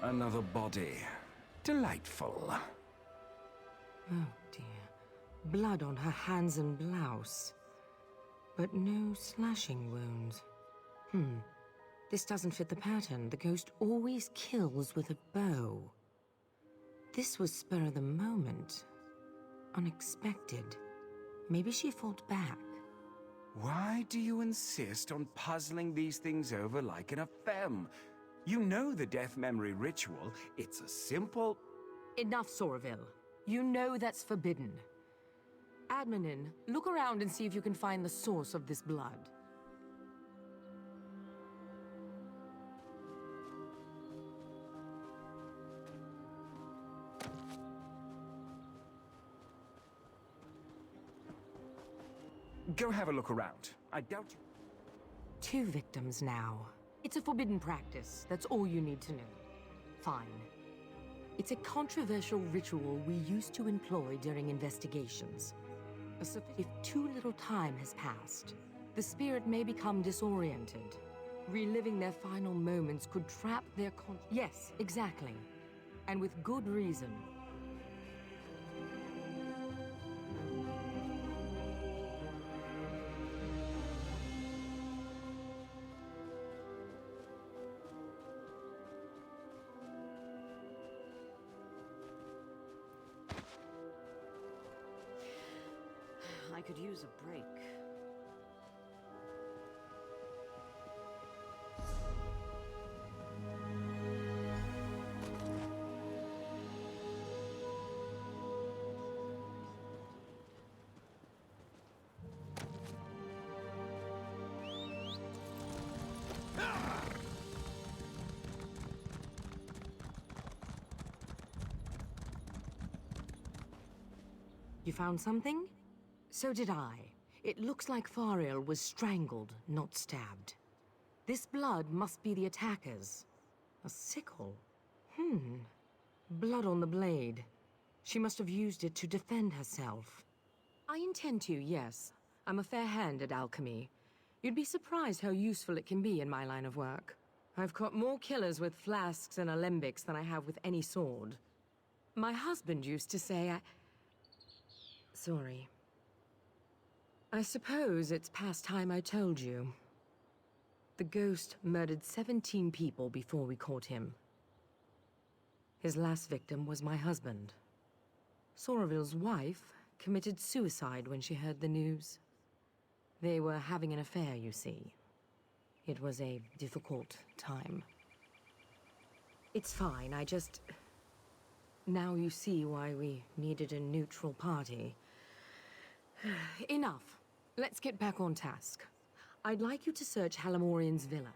Another body. Delightful. Oh dear. Blood on her hands and blouse. But no slashing wounds. This doesn't fit the pattern. The ghost always kills with a bow. This was spur of the moment. Unexpected. Maybe she fought back. Why do you insist on puzzling these things over like in a femme? You know the death memory ritual. It's a simple... Enough, Soraville. You know that's forbidden. Admonin, look around and see if you can find the source of this blood. Go have a look around. I doubt you... 2 victims now. It's a forbidden practice. That's all you need to know. Fine. It's a controversial ritual we used to employ during investigations. If too little time has passed, the spirit may become disoriented. Reliving their final moments could trap their Yes, exactly. And with good reason. I could use a break. You found something? So did I. It looks like Fariel was strangled, not stabbed. This blood must be the attacker's. A sickle? Blood on the blade. She must have used it to defend herself. I intend to, yes. I'm a fair hand at alchemy. You'd be surprised how useful it can be in my line of work. I've caught more killers with flasks and alembics than I have with any sword. My husband used to say Sorry. I suppose it's past time I told you. The ghost murdered 17 people before we caught him. His last victim was my husband. Soraville's wife committed suicide when she heard the news. They were having an affair, you see. It was a difficult time. It's fine, I just... Now you see why we needed a neutral party. Enough. Let's get back on task. I'd like you to search Halimorian's villa.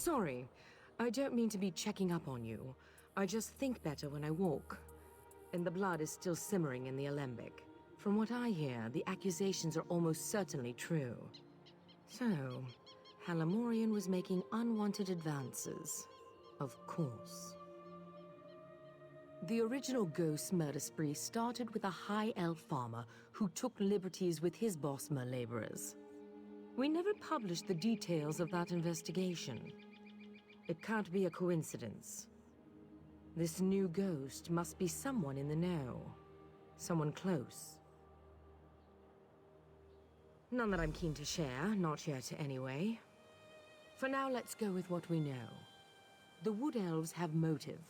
Sorry, I don't mean to be checking up on you. I just think better when I walk. And the blood is still simmering in the alembic. From what I hear, the accusations are almost certainly true. So, Halimorian was making unwanted advances. Of course. The original ghost murder spree started with a high elf farmer who took liberties with his Bosmer laborers. We never published the details of that investigation. It can't be a coincidence. This new ghost must be someone in the know. Someone close. None that I'm keen to share, not yet anyway. For now, let's go with what we know. The Wood Elves have motive.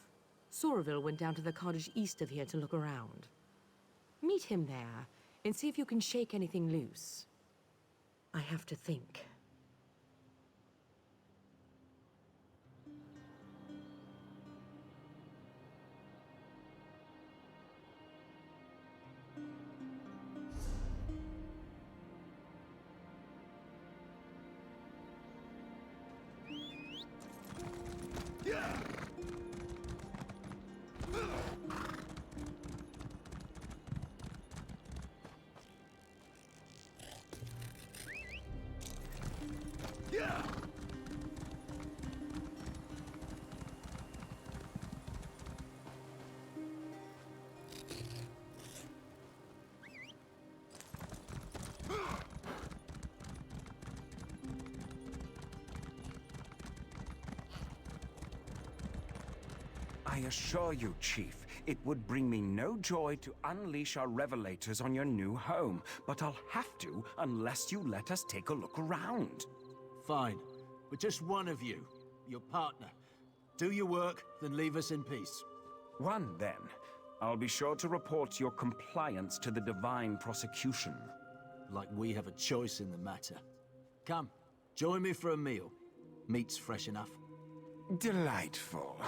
Soraville went down to the cottage east of here to look around. Meet him there, and see if you can shake anything loose. I have to think. I assure you, Chief, it would bring me no joy to unleash our revelators on your new home, but I'll have to unless you let us take a look around. Fine, but just one of you, your partner. Do your work, then leave us in peace. One, then. I'll be sure to report your compliance to the divine prosecution. Like we have a choice in the matter. Come, join me for a meal. Meat's fresh enough. Delightful.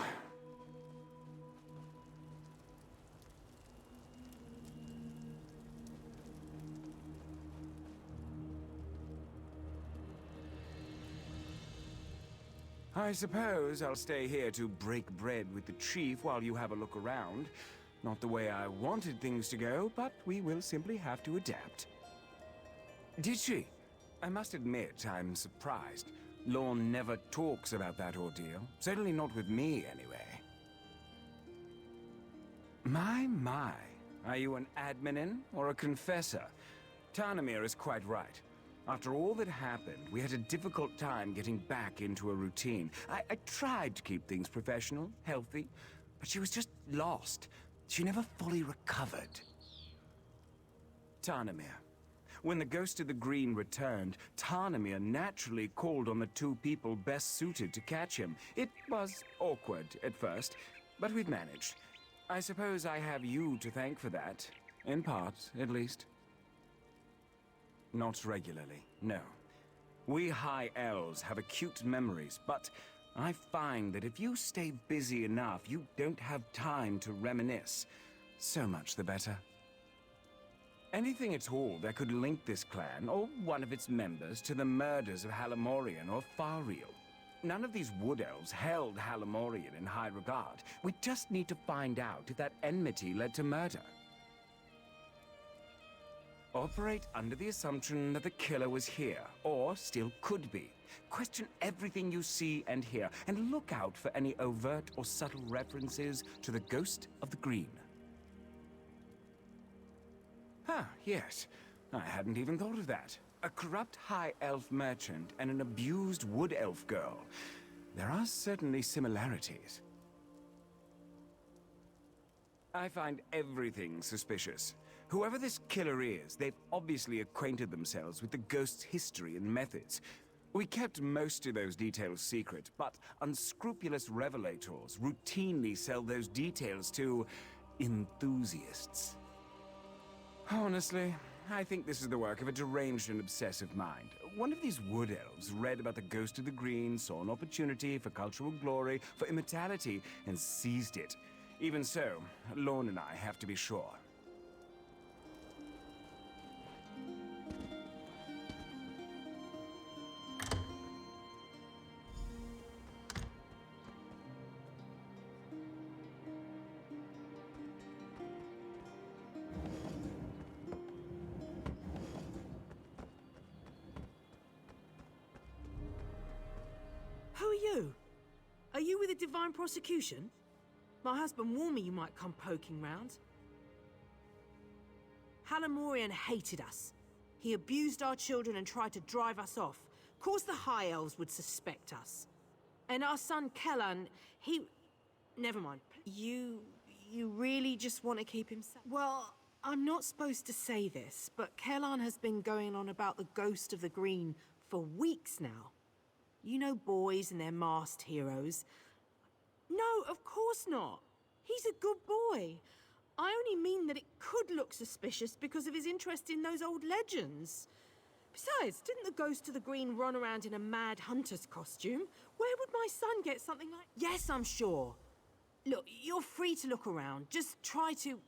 I suppose I'll stay here to break bread with the chief while you have a look around. Not the way I wanted things to go, but we will simply have to adapt. Did she? I must admit, I'm surprised. Lorne never talks about that ordeal. Certainly not with me, anyway. My. Are you an adminin or a confessor? Tarnamir is quite right. After all that happened, we had a difficult time getting back into a routine. I tried to keep things professional, healthy, but she was just lost. She never fully recovered. Tarnamir. When the Ghost of the Green returned, Tarnamir naturally called on the two people best suited to catch him. It was awkward at first, but we've managed. I suppose I have you to thank for that. In part, at least. Not regularly, no. We High Elves have acute memories, but I find that if you stay busy enough, you don't have time to reminisce. So much the better. Anything at all that could link this clan, or one of its members, to the murders of Halimorian or Fariel. None of these Wood Elves held Halimorian in high regard. We just need to find out if that enmity led to murder. Operate under the assumption that the killer was here, or still could be. Question everything you see and hear, and look out for any overt or subtle references to the Ghost of the Green. Ah, yes. I hadn't even thought of that. A corrupt High Elf merchant and an abused Wood Elf girl. There are certainly similarities. I find everything suspicious. Whoever this killer is, they've obviously acquainted themselves with the Ghost's history and methods. We kept most of those details secret, but unscrupulous revelators routinely sell those details to enthusiasts. Honestly, I think this is the work of a deranged and obsessive mind. One of these Wood Elves read about the Ghost of the Green, saw an opportunity for cultural glory, for immortality, and seized it. Even so, Lorne and I have to be sure. Who are you? Are you with the Divine Prosecution? My husband warned me you might come poking round. Halimorian hated us. He abused our children and tried to drive us off. Of course the High Elves would suspect us. And our son Kellan, he... Never mind. You really just want to keep him safe? Well, I'm not supposed to say this, but Kellan has been going on about the Ghost of the Green for weeks now. You know boys and their masked heroes. No, of course not. He's a good boy. I only mean that it could look suspicious because of his interest in those old legends. Besides, didn't the Ghost of the Green run around in a mad hunter's costume? Where would my son get something like... Yes, I'm sure. Look, you're free to look around. Just try to...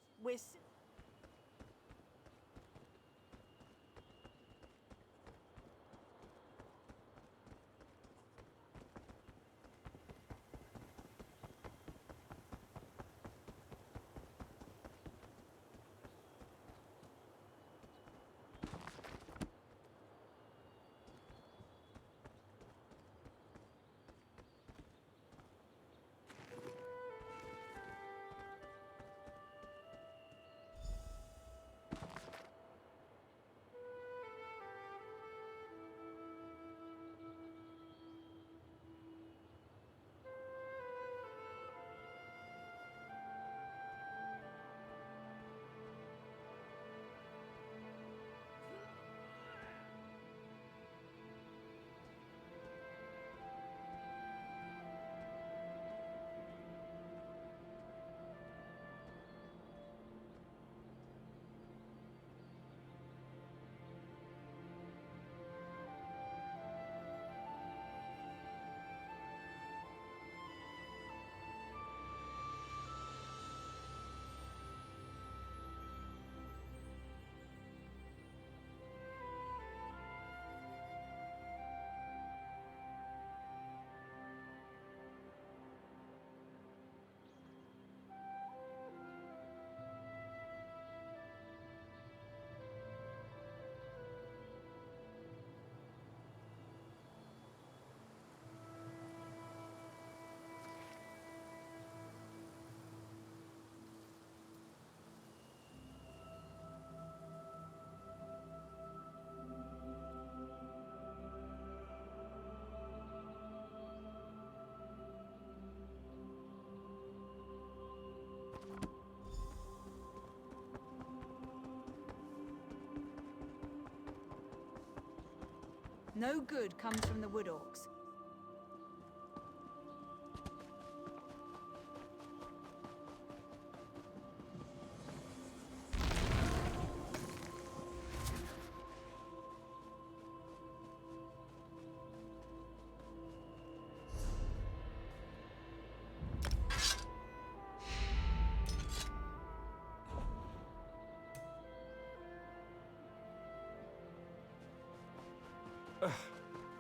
No good comes from the wood orcs.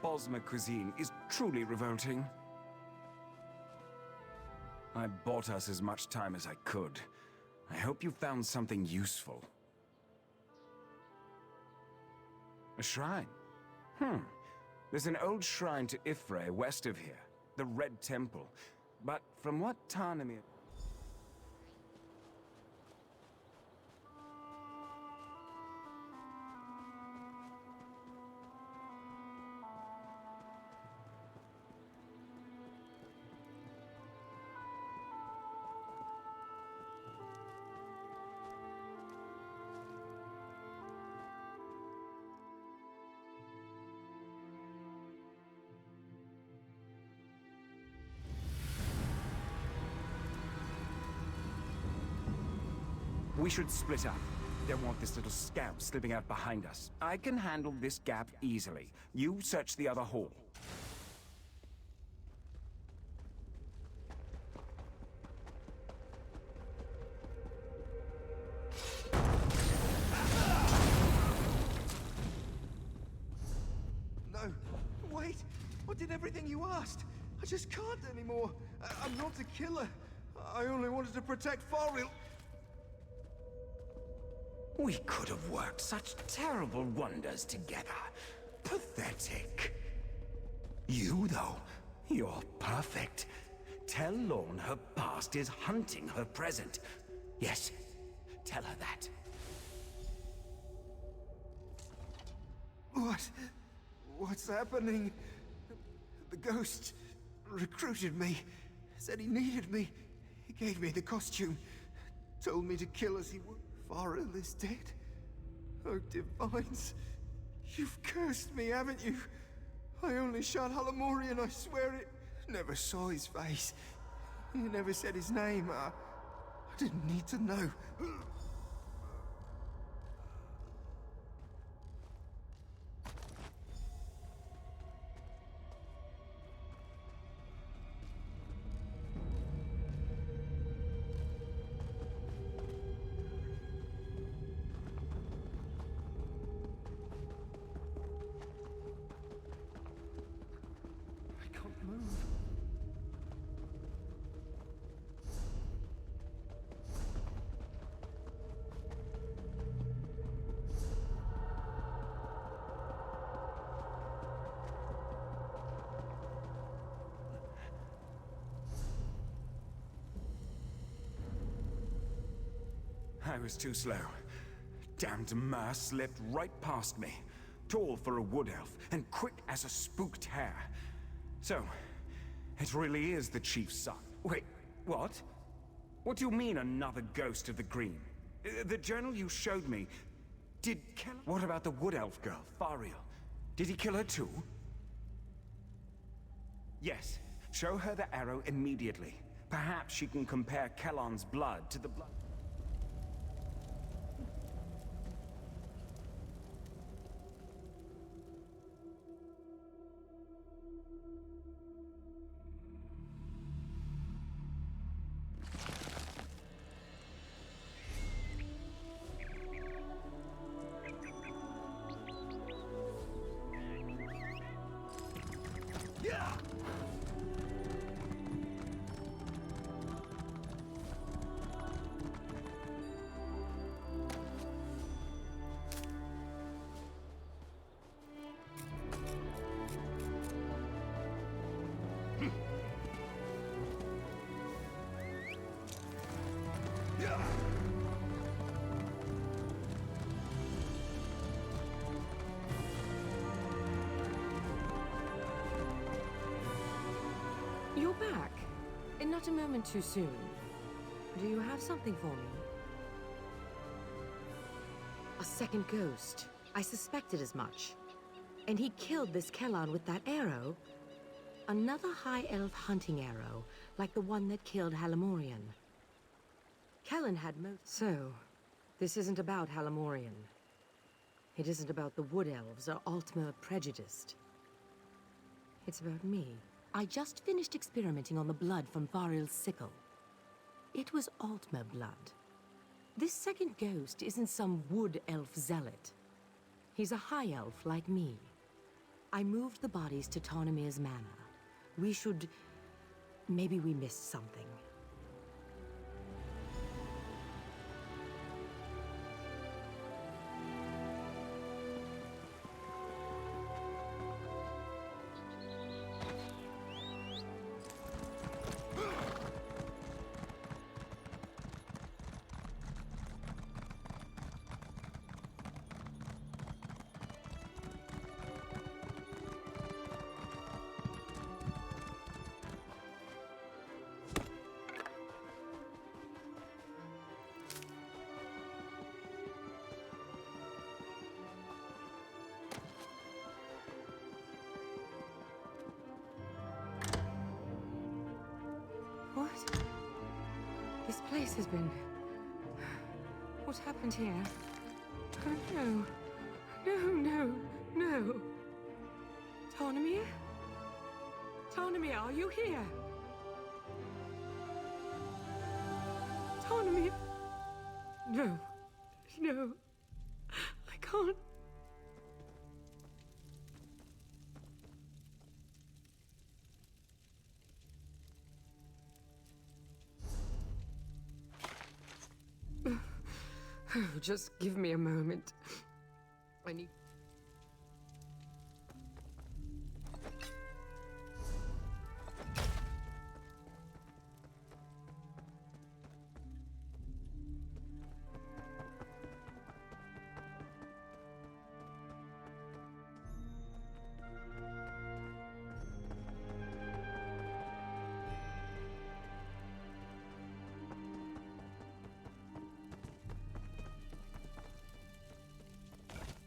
Bosmer cuisine is truly revolting. I bought us as much time as I could. I hope you found something useful. A shrine? There's an old shrine to Ifre west of here, the Red Temple. But from what Tarnamir... We should split up. Don't want this little scamp slipping out behind us. I can handle this gap easily. You search the other hall. No, wait! I did everything you asked. I just can't anymore. I'm not a killer. I only wanted to protect Farrell. We could have worked such terrible wonders together. Pathetic. You, though, you're perfect. Tell Lorne her past is hunting her present. Yes, tell her that. What's happening? The ghost recruited me. Said he needed me. He gave me the costume. Told me to kill as he would. Farrell is dead. Oh, Divines. You've cursed me, haven't you? I only shot Halamorian, I swear it. Never saw his face. He never said his name. I didn't need to know. I was too slow. Damned Mer slipped right past me. Tall for a wood elf, and quick as a spooked hare. So, it really is the chief's son. Wait, what? What do you mean, another ghost of the green? The journal you showed me, did Keller... What about the wood elf girl, Fariel? Did he kill her too? Yes, show her the arrow immediately. Perhaps she can compare Kellon's blood to the blood... You're back. And not a moment too soon. Do you have something for me? A second ghost. I suspected as much. And he killed this Kellan with that arrow. Another high elf hunting arrow, like the one that killed Halimorian. Kellan had So, this isn't about Halimorian. It isn't about the Wood Elves or Altmer prejudiced. It's about me. I just finished experimenting on the blood from Faril's sickle. It was Altmer blood. This second ghost isn't some Wood Elf zealot. He's a high elf like me. I moved the bodies to Tarnamir's manor. We should... maybe we missed something. What? This place has been... What happened here? Oh, no. No, no, no. Tarnamir? Tarnamir, are you here? Tarnamir? No. No. I can't... Just give me a moment. I need...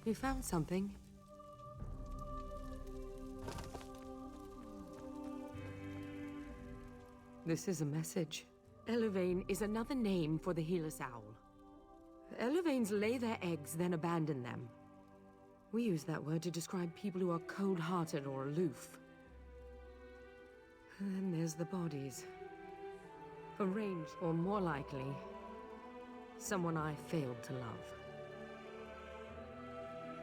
You found something? This is a message. Elevane is another name for the Healess Owl. Elevanes lay their eggs, then abandon them. We use that word to describe people who are cold-hearted or aloof. And then there's the bodies. Arranged, or more likely, someone I failed to love.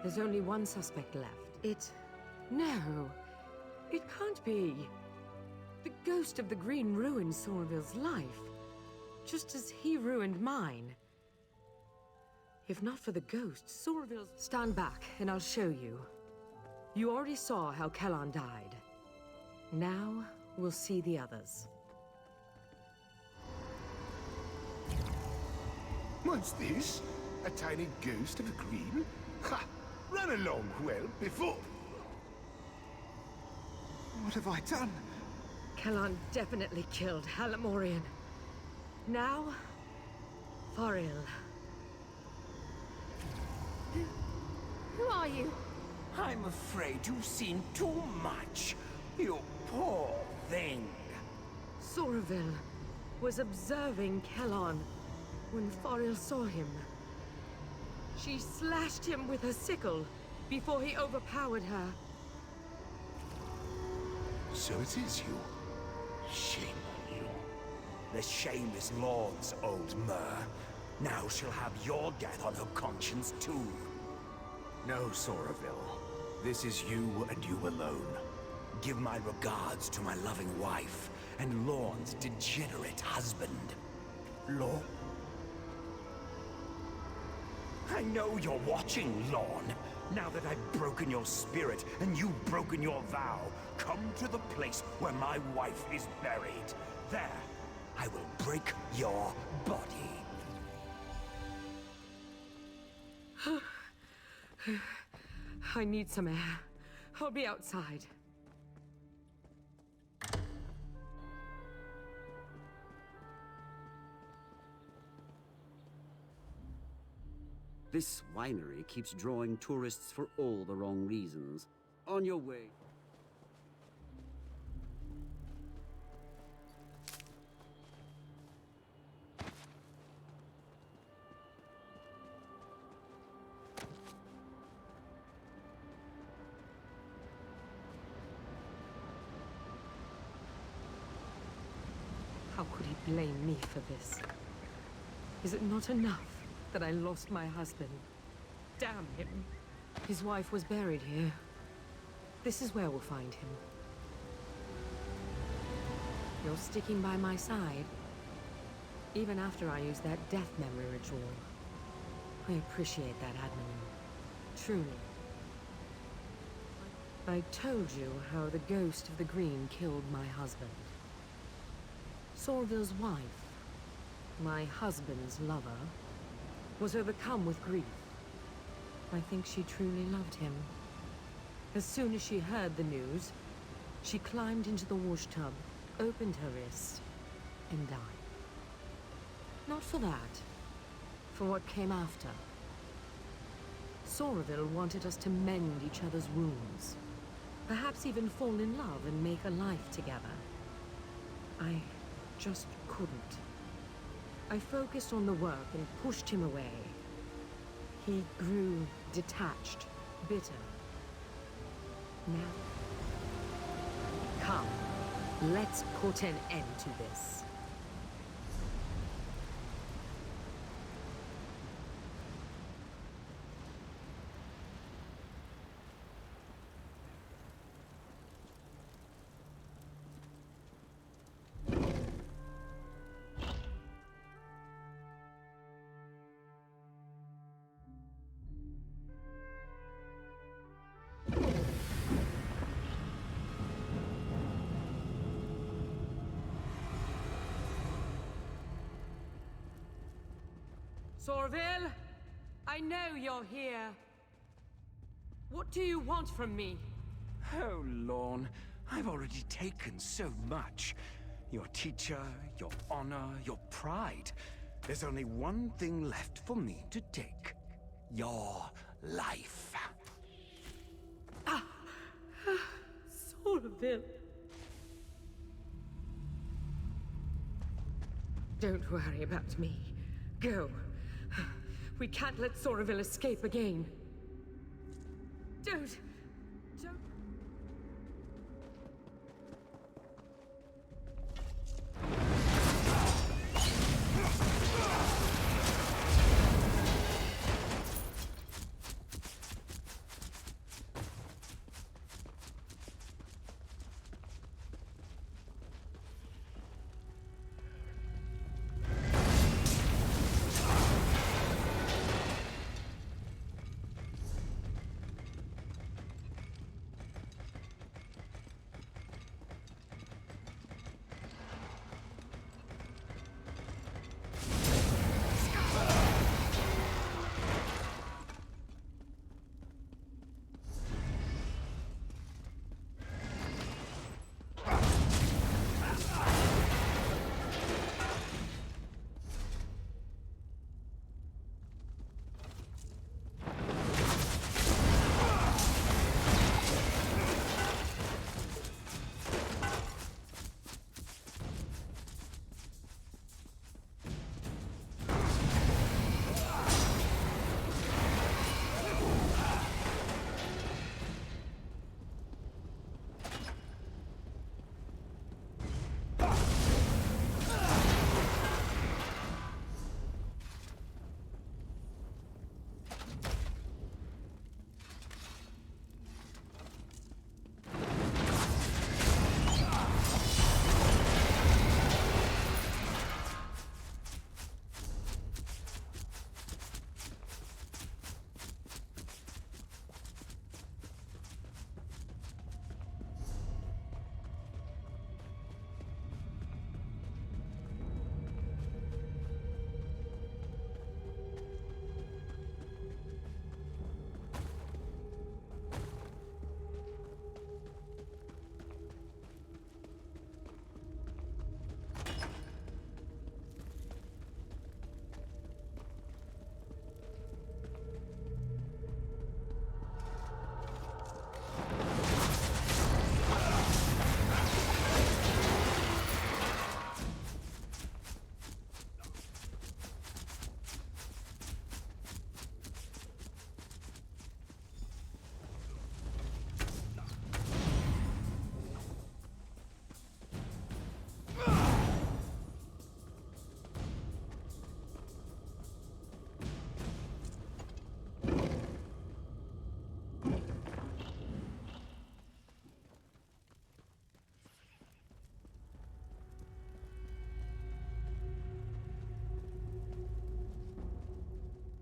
There's only one suspect left. No, it can't be. The ghost of the Green ruined Soraville's life, just as he ruined mine. If not for the ghost, Soraville's... Stand back, and I'll show you. You already saw how Kellan died. Now, we'll see the others. What's this? A tiny ghost of a green? Ha! Run along, well, before. What have I done? Kellan definitely killed Halimorian. Now, Faril. Who are you? I'm afraid you've seen too much. You poor thing. Soraville was observing Kellan when Faril saw him. She slashed him with her sickle before he overpowered her. So it is you. Shame on you. The shame is Lord's, old Mer. Now she'll have your death on her conscience, too. No, Soraville. This is you and you alone. Give my regards to my loving wife and Lorne's degenerate husband. Lorne? I know you're watching, Lorne. Now that I've broken your spirit and you've broken your vow, come to the place where my wife is buried. There, I will break your body. I need some air. I'll be outside. This winery keeps drawing tourists for all the wrong reasons. On your way. How could he blame me for this? Is it not enough that I lost my husband? Damn him! His wife was buried here. This is where we'll find him. You're sticking by my side. Even after I use that death memory ritual. I appreciate that, Admin. Truly. I told you how the ghost of the Green killed my husband. Sorville's wife, my husband's lover, was overcome with grief. I think she truly loved him. As soon as she heard the news, she climbed into the wash tub, opened her wrist, and died. Not for that, for what came after. Sorville wanted us to mend each other's wounds, perhaps even fall in love and make a life together. I just couldn't. I focused on the work and pushed him away. He grew detached, bitter. Now, come, let's put an end to this. Sorville, I know you're here. What do you want from me? Oh, Lorne, I've already taken so much. Your teacher, your honor, your pride. There's only one thing left for me to take. Your life. Sorville. Don't worry about me. Go. We can't let Sorville escape again. Don't.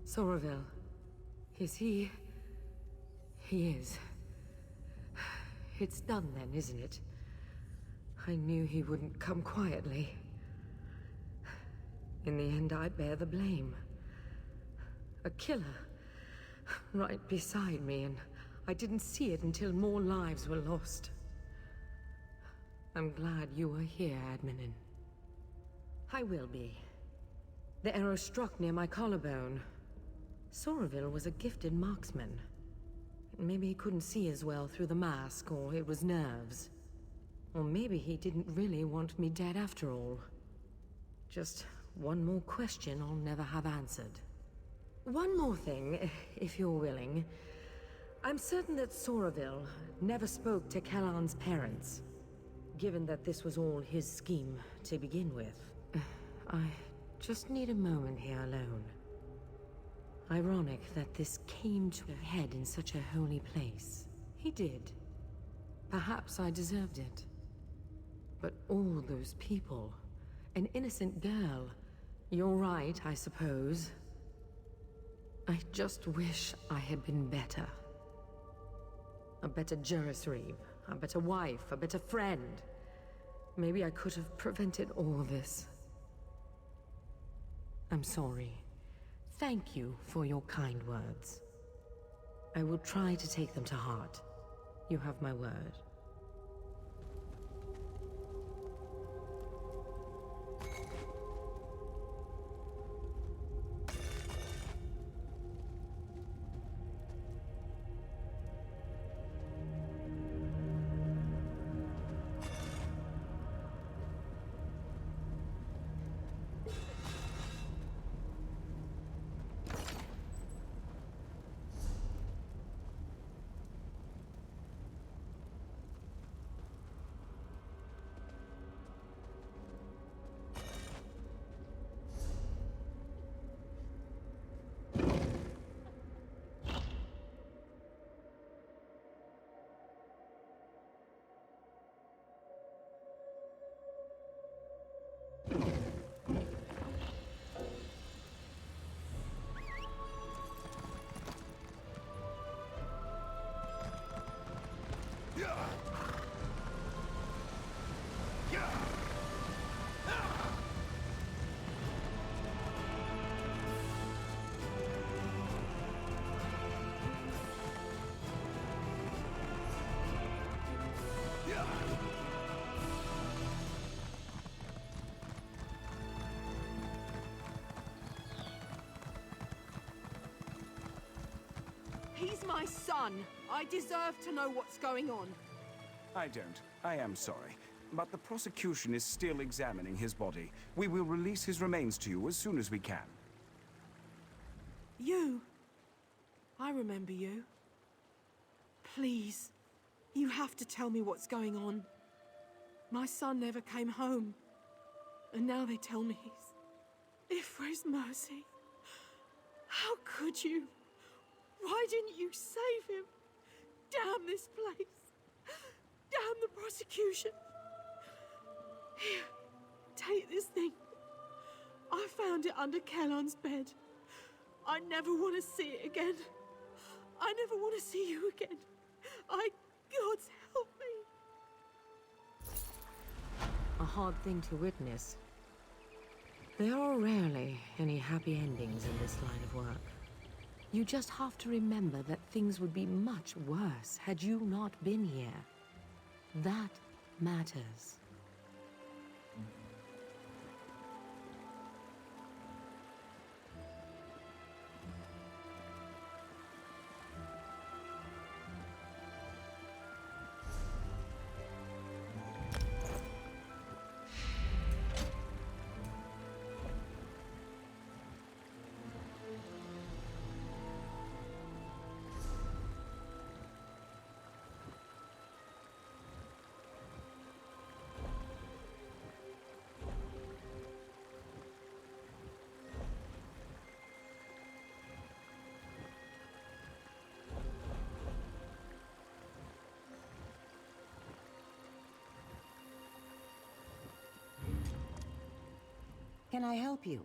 Soraville. Is he... He is. It's done then, isn't it? I knew he wouldn't come quietly. In the end, I bear the blame. A killer. Right beside me, and I didn't see it until more lives were lost. I'm glad you were here, Admin. I will be. The arrow struck near my collarbone. Soraville was a gifted marksman. Maybe he couldn't see as well through the mask, or it was nerves. Or maybe he didn't really want me dead after all. Just one more question I'll never have answered. One more thing, if you're willing. I'm certain that Soraville never spoke to Kellan's parents, given that this was all his scheme to begin with. I just need a moment here alone. Ironic that this came to a head in such a holy place. He did. Perhaps I deserved it. But all those people, an innocent girl. You're right, I suppose. I just wish I had been better. A better Jurisreeve, a better wife, a better friend. Maybe I could have prevented all this. I'm sorry. Thank you for your kind words. I will try to take them to heart. You have my word. He's my son. I deserve to know what's going on. I don't. I am sorry. But the prosecution is still examining his body. We will release his remains to you as soon as we can. You? I remember you. Please, you have to tell me what's going on. My son never came home. And now they tell me he's... Ifre's mercy. How could you? Why didn't you save him? Damn this place. Damn the prosecution. Here, take this thing. I found it under Kellan's bed. I never want to see it again. I never want to see you again. God's help me. A hard thing to witness. There are rarely any happy endings in this line of work. You just have to remember that things would be much worse had you not been here. That matters. Can I help you?